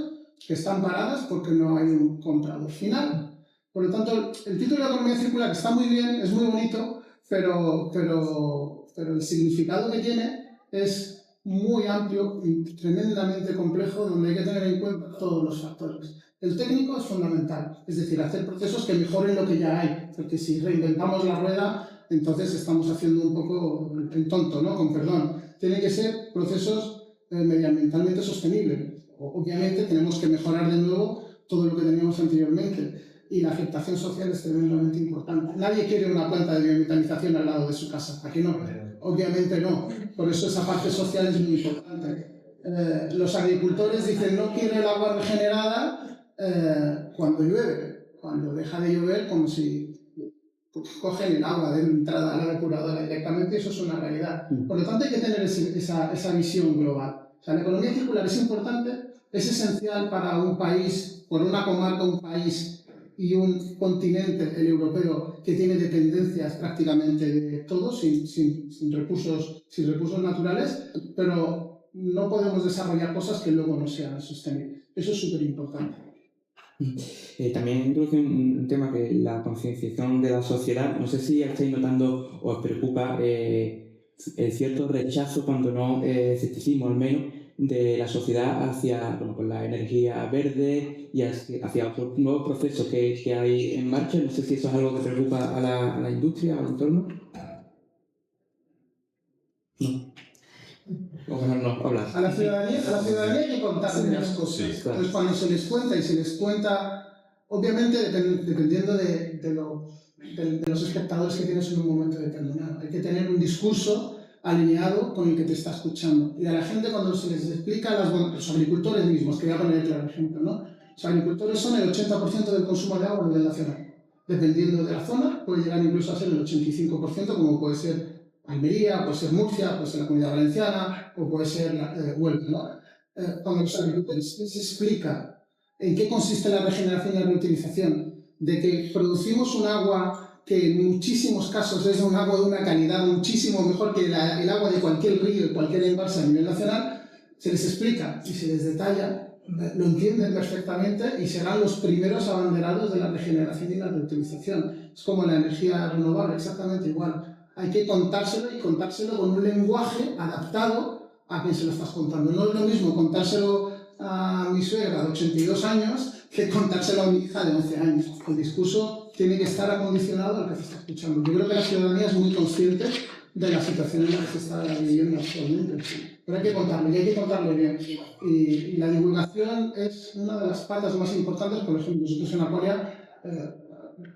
que están paradas porque no hay un comprador final. Por lo tanto, el título de la economía circular está muy bien, es muy bonito, pero el significado que tiene es muy amplio y tremendamente complejo, donde hay que tener en cuenta todos los factores. El técnico es fundamental, es decir, hacer procesos que mejoren lo que ya hay, porque si reinventamos la rueda, entonces estamos haciendo un poco el tonto, ¿no? Con perdón. Tienen que ser procesos medioambientalmente sostenibles. Obviamente tenemos que mejorar de nuevo todo lo que teníamos anteriormente, y la aceptación social es tremendamente importante. Nadie quiere una planta de biometanización al lado de su casa, ¿a qué no? Obviamente no, por eso esa parte social es muy importante. Los agricultores dicen no quiero el agua regenerada cuando llueve, cuando deja de llover, como si cogen el agua de entrada a la depuradora directamente, y eso es una realidad. Por lo tanto hay que tener esa visión global. O sea, la economía circular es importante, es esencial para un país, por una comarca, un país y un continente, el europeo, que tiene dependencias prácticamente de todo, sin recursos naturales, pero no podemos desarrollar cosas que luego no sean sostenibles. Eso es súper importante. También introduce un tema que es la concienciación de la sociedad. No sé si estáis notando o os preocupa el cierto rechazo, cuando no escepticismo al menos, de la sociedad hacia con la energía verde y hacia otros nuevos procesos que hay en marcha. No sé si eso es algo que preocupa a la industria, al entorno. No. O mejor no hablar. A la ciudadanía hay que contarle las cosas. Sí. Entonces, cuando se les cuenta, y se les cuenta, obviamente dependiendo de los espectadores que tienes en un momento determinado. Hay que tener un discurso alineado con el que te está escuchando. Y a la gente, cuando se les explica, los agricultores mismos, que voy a poner el claro ejemplo, ¿no? Los agricultores son el 80% del consumo de agua a nivel nacional. Dependiendo de la zona, puede llegar incluso a ser el 85%, como puede ser Almería, puede ser Murcia, puede ser la Comunidad Valenciana, o puede ser Huelva, ¿no? Cuando los agricultores les explica en qué consiste la regeneración y la reutilización, de que producimos un agua que en muchísimos casos es un agua de una calidad muchísimo mejor que el agua de cualquier río y cualquier embalse a nivel nacional, se les explica y se les detalla, lo entienden perfectamente y serán los primeros abanderados de la regeneración y la reutilización. Es como la energía renovable, exactamente igual. Hay que contárselo y contárselo con un lenguaje adaptado a quien se lo estás contando. No es lo mismo contárselo a mi suegra de 82 años que contárselo a mi hija de 11 años. El discurso tiene que estar acondicionado al que se está escuchando. Yo creo que la ciudadanía es muy consciente de la situación en la que se está viviendo actualmente. Pero hay que contarlo, y hay que contarlo bien. Y la divulgación es una de las patas más importantes. Por ejemplo, nosotros en Aporia,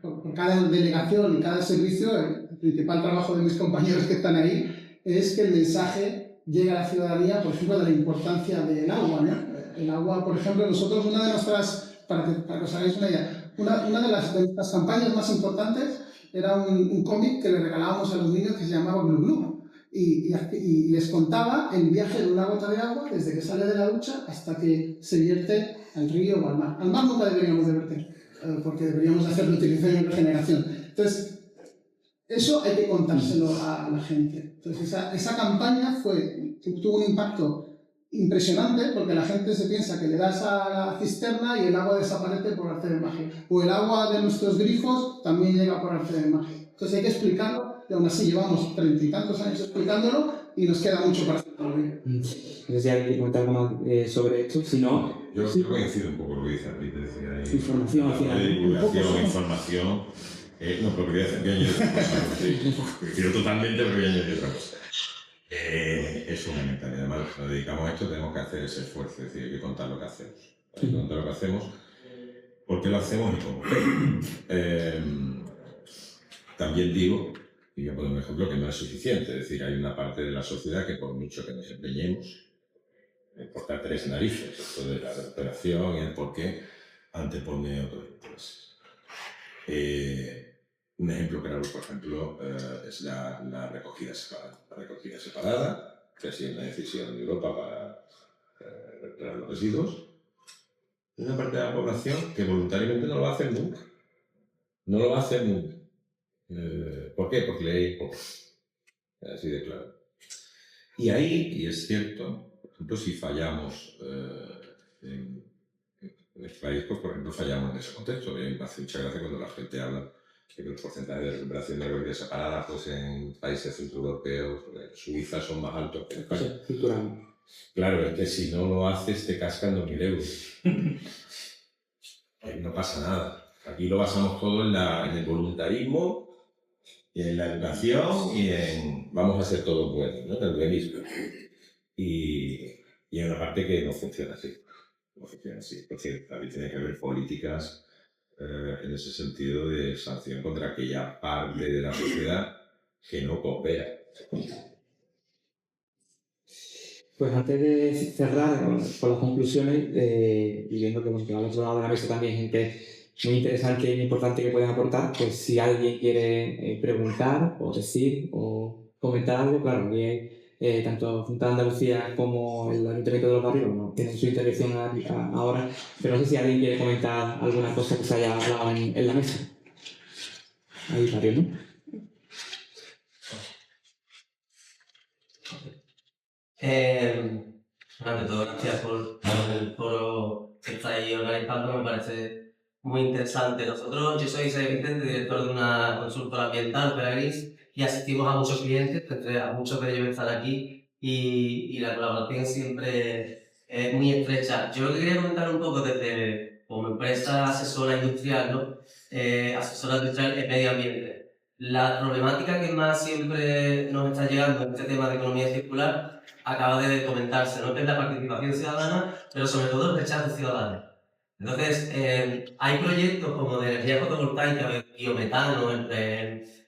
por cada delegación y cada servicio, el principal trabajo de mis compañeros que están ahí es que el mensaje llegue a la ciudadanía, por ejemplo, de la importancia del agua, ¿no? El agua, por ejemplo, nosotros, una de nuestras, para que os hagáis una idea, una de nuestras campañas más importantes era un cómic que le regalábamos a los niños que se llamaba Blue Blue. Y les contaba el viaje de una gota de agua desde que sale de la ducha hasta que se vierte al río o al mar. Al mar nunca deberíamos de verter, porque deberíamos hacer reutilización y regeneración. Entonces, eso hay que contárselo a la gente. Entonces, esa campaña tuvo un impacto impresionante, porque la gente se piensa que le das a la cisterna y el agua desaparece por arte de magia. O el agua de nuestros grifos también llega por arte de magia. Entonces hay que explicarlo, y aún así llevamos 30 y tantos años explicándolo y nos queda mucho para hacer todavía. No sé si hay que comentar algo más sobre esto, si no... Yo sí. coincido un poco con lo que dice Enrique, decía ahí. Información al final. Divulgación, información. No, pero quería añadir otra cosa. Coincido totalmente, pero quería añadir otra cosa. Es fundamental y además nos dedicamos a esto, tenemos que hacer ese esfuerzo, es decir, hay que contar lo que hacemos. Hay que contar lo que hacemos, por qué lo hacemos y cómo. También digo, y voy a poner un ejemplo, que no es suficiente, es decir, hay una parte de la sociedad que por mucho que nos empeñemos, me importa tres narices, esto de la recuperación y el por qué, antepone otros intereses. Un ejemplo claro, por ejemplo, es la recogida separada. La recogida separada, que ha sido una decisión de Europa para recuperar los residuos. Hay una parte de la población que voluntariamente no lo va a hacer nunca. No lo va a hacer nunca. ¿Por qué? Porque ley poco. Así de claro. Y ahí, y es cierto, por ejemplo, si fallamos en este país, pues por ejemplo fallamos en ese contexto. Me hace mucha gracia cuando la gente habla que los porcentajes de recuperación de recogida separada pues en países centroeuropeos, Suiza, son más altos que en España. Claro, es que si no lo haces te cascan 2.000 euros. No pasa nada. Aquí lo basamos todo en el voluntarismo, y en la educación y en vamos a hacer todos buenos, ¿no? El buenismo. Y hay una parte que no funciona así. No funciona así. Por cierto, también tiene que haber políticas en ese sentido de sanción contra aquella parte de la sociedad que no coopera. Pues antes de cerrar con las conclusiones, y viendo que al otro lado de la mesa también hay gente muy interesante y importante que pueden aportar, pues si alguien quiere preguntar o decir o comentar algo, claro, bien, tanto Junta de Andalucía como el Ayuntamiento de los Barrios no tienen su intervención ahora, pero no sé si alguien quiere comentar alguna cosa que se haya hablado en la mesa. Ahí, Mario, ¿no? Ante todo, gracias por el foro que estáis organizando, me parece muy interesante. Yo soy director de una consultora ambiental, Peregris, y asistimos a muchos clientes, entre a muchos de ellos están aquí, y la colaboración siempre es muy estrecha. Yo lo que quería comentar un poco desde como empresa asesora industrial, ¿no? Asesora industrial en medio ambiente. La problemática que más siempre nos está llegando en este tema de economía circular acaba de comentarse, ¿no? Que es la participación ciudadana, pero sobre todo el rechazo ciudadano. Entonces, hay proyectos como de energía fotovoltaica, biometano,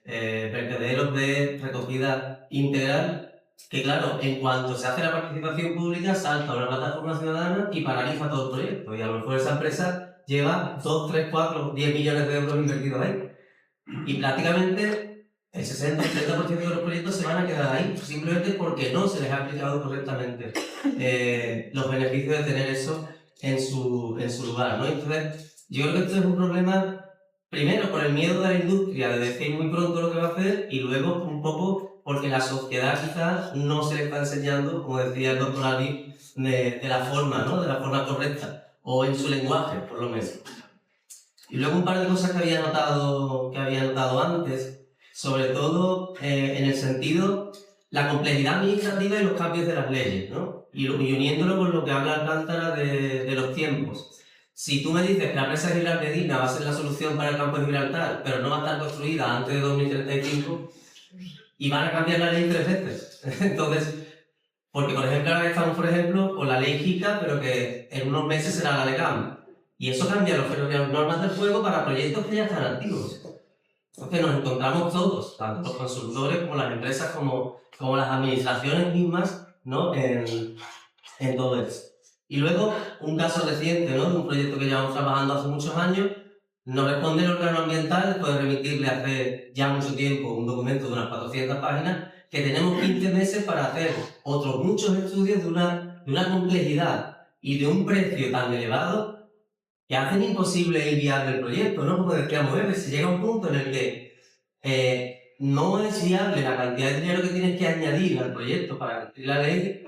vertederos de recogida integral, que claro, en cuanto se hace la participación pública, salta una plataforma ciudadana y paraliza todo el proyecto. Y a lo mejor esa empresa lleva 2, 3, 4, 10 millones de euros invertidos ahí. Y prácticamente el 60-70% de los proyectos se van a quedar ahí, simplemente porque no se les ha aplicado correctamente los beneficios de tener eso en su lugar, ¿no? Entonces, yo creo que esto es un problema, primero, por el miedo de la industria de decir muy pronto lo que va a hacer, y luego un poco porque la sociedad quizás no se le está enseñando, como decía el doctor Ali, de la forma, ¿no? De la forma correcta, o en su lenguaje, por lo menos. Y luego un par de cosas que había notado antes, sobre todo en el sentido, la complejidad administrativa y los cambios de las leyes, ¿no? Y uniéndolo con lo que habla Alcántara de los tiempos. Si tú me dices que la presa de Gibraltar va a ser la solución para el campo de Gibraltar, pero no va a estar construida antes de 2035, y van a cambiar la ley 3 veces. Entonces, porque por ejemplo ahora estamos, por ejemplo, con la ley JICA, pero que en unos meses será la LECAM. Y eso cambia las normas del juego para proyectos que ya están activos. Entonces nos encontramos todos, tanto los consultores como las empresas, como las administraciones mismas, ¿no? en todo esto. Y luego, un caso reciente, ¿no? De un proyecto que llevamos trabajando hace muchos años, nos responde el órgano ambiental después de remitirle hace ya mucho tiempo un documento de unas 400 páginas, que tenemos 15 meses para hacer otros muchos estudios de una complejidad y de un precio tan elevado que hacen imposible y viable el proyecto, ¿no? Como decíamos, se llega a un punto en el que no es viable la cantidad de dinero que tienes que añadir al proyecto para cumplir la ley,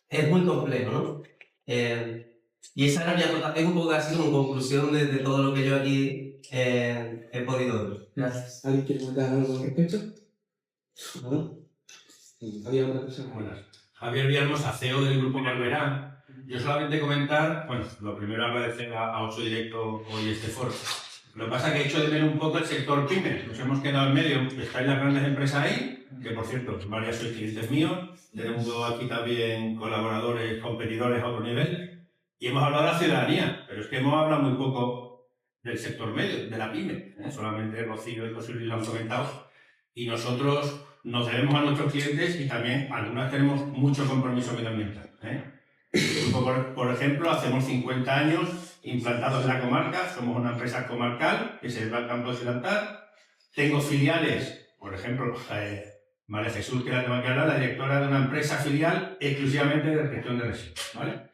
es muy complejo, ¿no? Y esa era mi aportación un poco así como conclusión de todo lo que yo aquí he podido ver. Gracias. ¿Alguien quiere comentar algo al respecto? ¿No? ¿Había otra persona? Buenas. Javier Villahermosa, CEO del Grupo Malverán. Yo solamente comentar, bueno, lo primero agradecer a 8 Directo hoy este foro. Lo que pasa es que he hecho de ver un poco el sector pyme. Nos hemos quedado en medio, estáis las grandes empresas ahí, que por cierto, varias sois clientes míos. Tenemos aquí también colaboradores, competidores a otro nivel. Y hemos hablado de la ciudadanía, pero es que hemos hablado muy poco del sector medio, de la pyme. Solamente Rocío y José Luis lo han comentado. Y nosotros nos debemos a nuestros clientes y también algunas tenemos mucho compromiso medioambiental. Por ejemplo, hacemos 50 años implantados en la comarca, somos una empresa comarcal que se va al campo de Gibraltar. Tengo filiales, por ejemplo, María Jesús, que la tengo que hablar, la directora de una empresa filial exclusivamente de gestión de residuos, ¿vale?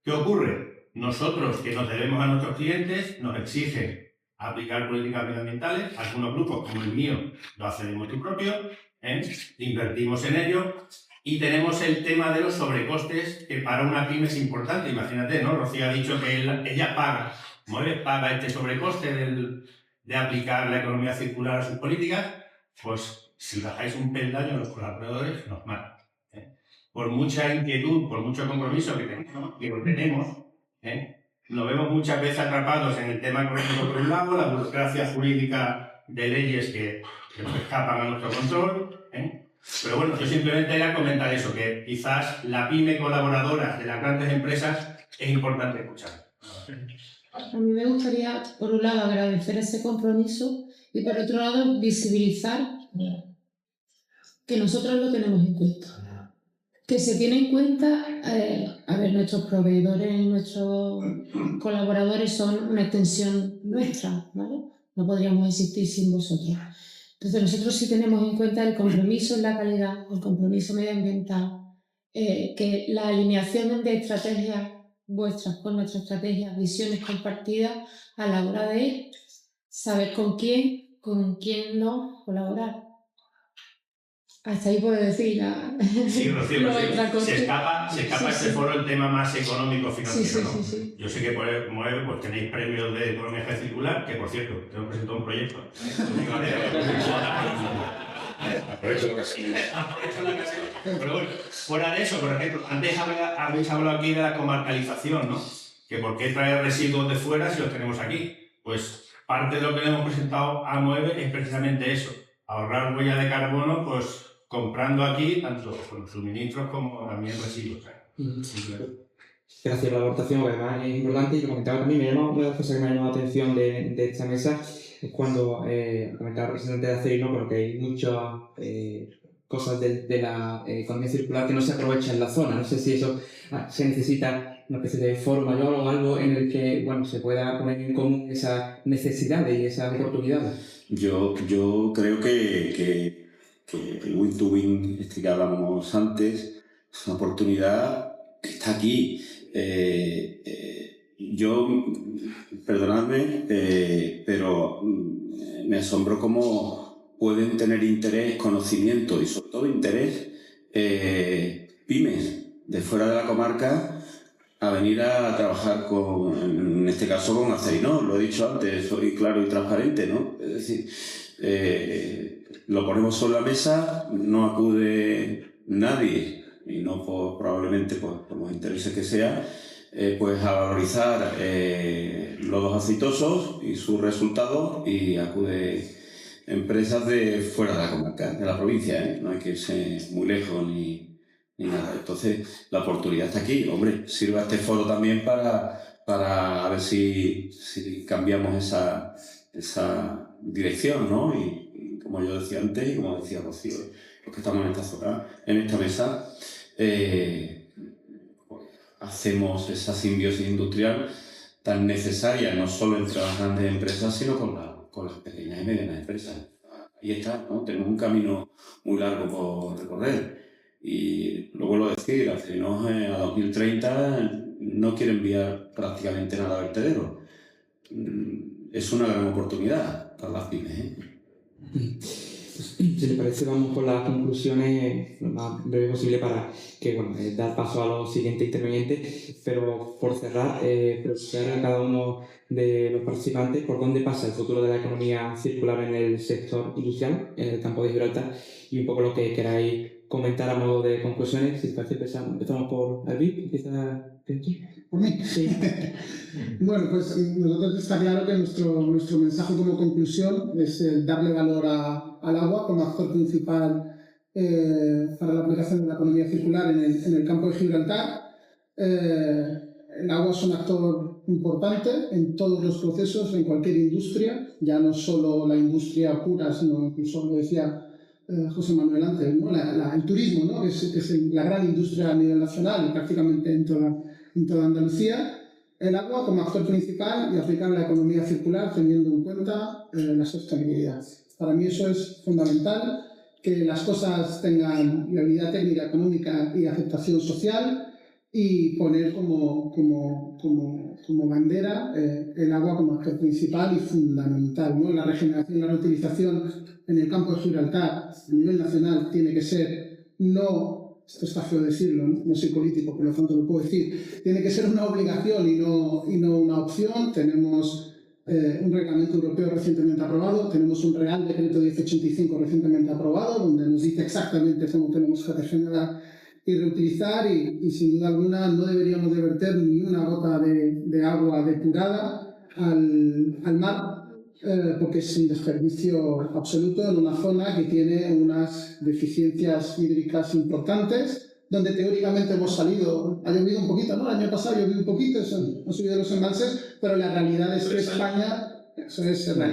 ¿Qué ocurre? Nosotros, que nos debemos a nuestros clientes, nos exigen aplicar políticas medioambientales. Algunos grupos, como el mío, lo hacen en motu propio, invertimos en ello. Y tenemos el tema de los sobrecostes, que para una pyme es importante. Imagínate, ¿no? Rocío ha dicho que ella paga este sobrecoste de aplicar la economía circular a sus políticas. Pues si bajáis un peldaño a los colaboradores, nos matan. Por mucha inquietud, por mucho compromiso que tenemos, nos vemos muchas veces atrapados en el tema económico por un lado, la burocracia jurídica de leyes que nos escapan a nuestro control. Pero bueno, yo simplemente quería comentar eso, que quizás la pyme colaboradora de las grandes empresas es importante escuchar. A mí me gustaría, por un lado, agradecer ese compromiso y por otro lado, visibilizar que nosotros lo tenemos en cuenta. Que se tiene en cuenta, nuestros proveedores, nuestros colaboradores son una extensión nuestra, ¿vale? No podríamos existir sin vosotros. Entonces nosotros sí tenemos en cuenta el compromiso en la calidad, el compromiso medioambiental, que la alineación de estrategias vuestras con nuestra estrategia, visiones compartidas a la hora de saber con quién no colaborar. Hasta ahí puedo decir Sí, Rocío, se escapa sí, este foro el tema más económico financiero, ¿no? Sí. Yo sé que por Moeve pues tenéis premios de economía circular, que por cierto, tengo presentado un proyecto. Aprovecho la ocasión. Pero bueno, fuera de eso, por ejemplo, antes habéis hablado aquí de la comarcalización, ¿no? Que por qué traer residuos de fuera si los tenemos aquí. Pues parte de lo que le hemos presentado a Moeve es precisamente eso, ahorrar huella de carbono, pues comprando aquí tanto con suministros como también residuos. Gracias por la aportación, además es importante, y lo comentaba también, me llama una de las cosas que me ha llamado la atención de esta mesa es cuando comentaba el representante de Acerino, porque hay muchas cosas de la economía circular que no se aprovechan en la zona. No sé si eso se necesita una especie de foro mayor o algo en el que se pueda poner en común esas necesidades y esas oportunidades. Yo creo que el win-to-win este que hablábamos antes es una oportunidad que está aquí. Perdonadme, pero me asombro cómo pueden tener interés, conocimiento y sobre todo interés pymes de fuera de la comarca a venir a trabajar en este caso con Acerino. Lo he dicho antes, soy claro y transparente, ¿no? Es decir, lo ponemos sobre la mesa, no acude nadie, y no probablemente por los intereses que sea, pues a valorizar lodos aceitosos y sus resultados, y acude empresas de fuera de la comarca, de la provincia, no hay que irse muy lejos ni nada. Entonces la oportunidad está aquí. Hombre, sirva este foro también para ver si cambiamos esa dirección, ¿no? Y como yo decía antes y como decía Rocío, los que estamos en esta zona, en esta mesa, hacemos esa simbiosis industrial tan necesaria, no solo entre las grandes empresas, sino con las pequeñas y medianas empresas. Ahí está, ¿no? Tenemos un camino muy largo por recorrer. Y lo vuelvo a decir, Acerino a 2030 no quiere enviar prácticamente nada al vertedero. Es una gran oportunidad para las pymes, Si les parece, vamos con las conclusiones lo más breve posible para que, dar paso a los siguientes intervinientes, pero por cerrar, preguntar a cada uno de los participantes por dónde pasa el futuro de la economía circular en el sector industrial, en el campo de Gibraltar, y un poco lo que queráis comentar a modo de conclusiones. Si parece, empezamos por Albi. ¿Empieza por mí? Sí. Bueno, pues nosotros está claro que nuestro mensaje como conclusión es darle valor al agua como actor principal para la aplicación de la economía circular en el campo de Gibraltar. El agua es un actor importante en todos los procesos, en cualquier industria, ya no solo la industria pura, sino incluso, lo decía José Manuel antes, ¿no? El turismo, ¿no? que es la gran industria a nivel nacional y prácticamente en toda Andalucía. El agua como actor principal y aplicar la economía circular teniendo en cuenta la sostenibilidad. Para mí eso es fundamental, que las cosas tengan viabilidad técnica, económica y aceptación social, y poner como bandera el agua como actor principal y fundamental, ¿no? La regeneración y la reutilización en el campo de Gibraltar a nivel nacional tiene que ser, no, esto está feo decirlo, no soy político, por lo tanto lo puedo decir, tiene que ser una obligación y no una opción. Tenemos un reglamento europeo recientemente aprobado, tenemos un Real Decreto 1085 recientemente aprobado, donde nos dice exactamente cómo tenemos que regenerar y reutilizar, y sin duda alguna no deberíamos de verter ni una gota de agua depurada al mar, porque es un desperdicio absoluto en una zona que tiene unas deficiencias hídricas importantes, donde teóricamente hemos salido, ha llovido un poquito, ¿no? El año pasado llovió un poquito, han subido los embalses, pero la realidad es que España,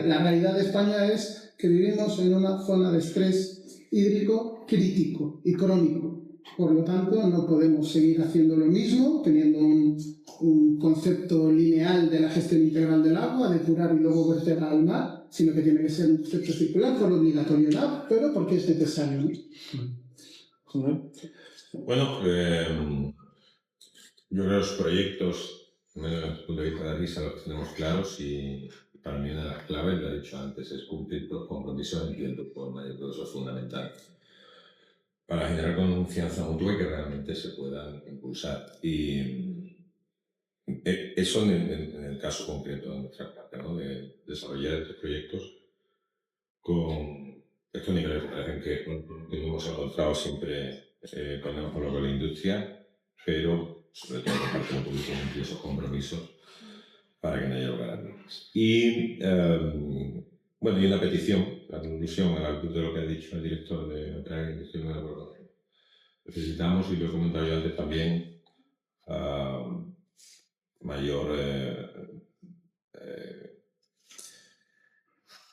la realidad de España es que vivimos en una zona de estrés hídrico crítico y crónico. Por lo tanto, no podemos seguir haciendo lo mismo, teniendo un concepto lineal de la gestión integral del agua, depurar y luego verter al mar, sino que tiene que ser un concepto circular por obligatoriedad, pero porque es necesario, ¿no? Bueno, yo creo que los proyectos, desde el punto de vista de la risa, los tenemos claros, y para mí una de las claves, lo he dicho antes, es cumplir los compromisos en tiempo y forma. Yo creo que eso es fundamental para generar confianza mutua y que realmente se puedan impulsar. Y eso en el caso concreto de nuestra parte, ¿no? De desarrollar estos proyectos con cuestión y creo que parece que nos hemos encontrado siempre ponemos con la industria, pero sobre todo por parte del público cumplir esos compromisos para que no haya lugar a dudas. Y bueno, y una petición, la conclusión, al punto de lo que ha dicho el director de otra industria, de acuerdo. Necesitamos, y lo he comentado yo antes también, mayor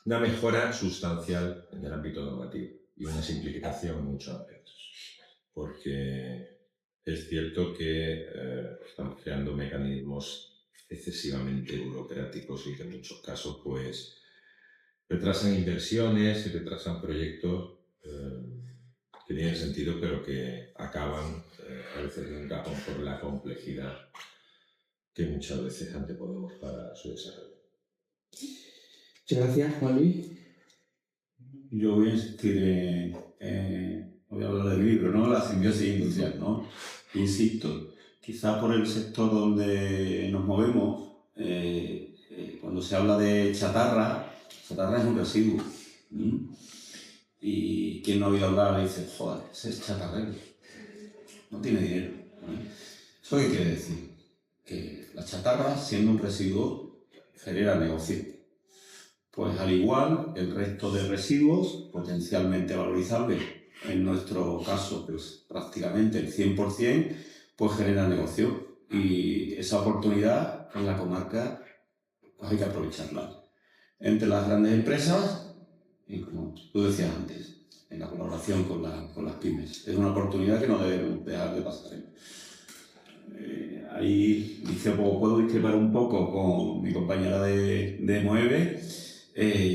una mejora sustancial en el ámbito normativo y una simplificación muchas veces, porque es cierto que estamos creando mecanismos excesivamente burocráticos y que en muchos casos pues retrasan inversiones y retrasan proyectos que tienen sentido pero que acaban a veces en un cajón por la complejidad que muchas veces anteponemos para su desarrollo. Muchas gracias, Juan Luis. Yo voy a insistir voy a hablar del libro, ¿no? La simbiosis industrial, ¿no? Insisto, quizás por el sector donde nos movemos, cuando se habla de chatarra es un residuo. Y quien no ha oído hablar dice, joder, ese es chatarrero, no tiene dinero. ¿Eso qué quiere decir? Que la chatarra, siendo un residuo, genera negocio. Pues al igual, el resto de residuos potencialmente valorizables, en nuestro caso pues prácticamente el 100%, pues genera negocio. Y esa oportunidad en la comarca pues hay que aprovecharla. Entre las grandes empresas, y como tú decías antes, en la colaboración con las pymes. Es una oportunidad que no debemos dejar de pasar. Ahí puedo discrepar un poco con mi compañera de Moeve.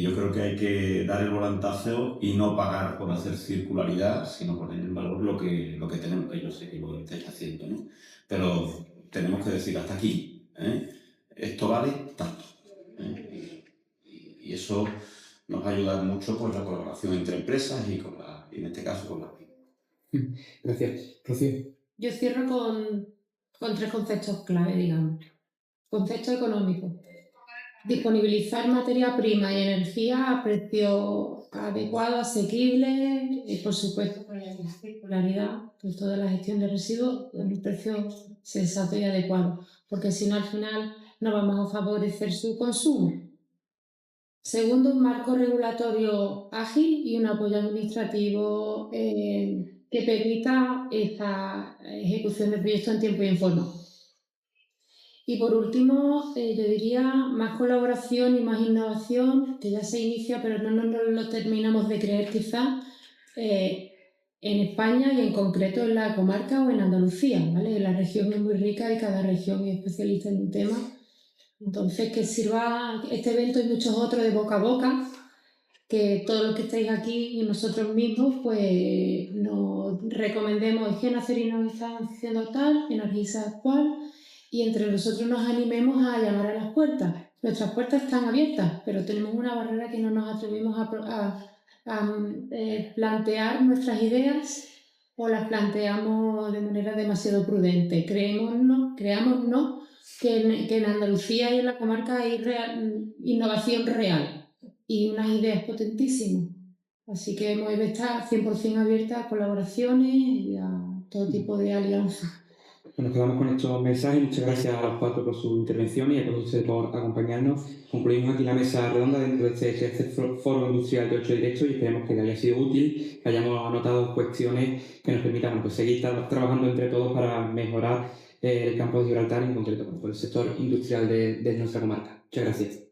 Yo creo que hay que dar el volantazo y no pagar por hacer circularidad, sino poner en valor lo que tenemos, que yo sé que lo estáis haciendo, ¿no? Pero tenemos que decir hasta aquí, esto vale tanto. Y eso nos va a ayudar mucho por la colaboración entre empresas y en este caso con las pymes. Gracias. Rocío. Yo cierro con tres conceptos clave, digamos. Concepto económico. Disponibilizar materia prima y energía a precio adecuado, asequible y, por supuesto, con la circularidad, pues toda la gestión de residuos en un precio sensato y adecuado, porque si no, al final no vamos a favorecer su consumo. Segundo, un marco regulatorio ágil y un apoyo administrativo que permita esta ejecución de proyectos en tiempo y en forma. Y por último, yo diría más colaboración y más innovación, que ya se inicia, pero no nos lo terminamos de creer quizás, en España y en concreto en la comarca o en Andalucía, ¿vale? La región es muy rica y cada región es especialista en un tema. Entonces, que sirva este evento y muchos otros de boca a boca, que todos los que estáis aquí y nosotros mismos, pues nos recomendemos, es que en Acerino están haciendo tal, en Argisa cual, y entre nosotros nos animemos a llamar a las puertas. Nuestras puertas están abiertas, pero tenemos una barrera que no nos atrevemos a plantear nuestras ideas o las planteamos de manera demasiado prudente. Creámonos que en Andalucía y en la comarca hay innovación real y unas ideas potentísimas. Así que Moeve está 100% abierta a colaboraciones y a todo tipo de alianzas. Nos quedamos con estos mensajes. Muchas gracias a los cuatro por su intervención y a todos ustedes por acompañarnos. Concluimos aquí la mesa redonda dentro de este foro industrial de 8 directos y esperemos que le haya sido útil, que hayamos anotado cuestiones que nos permitan pues, seguir trabajando entre todos para mejorar el campo de Gibraltar, en concreto por el sector industrial de nuestra comarca. Muchas gracias.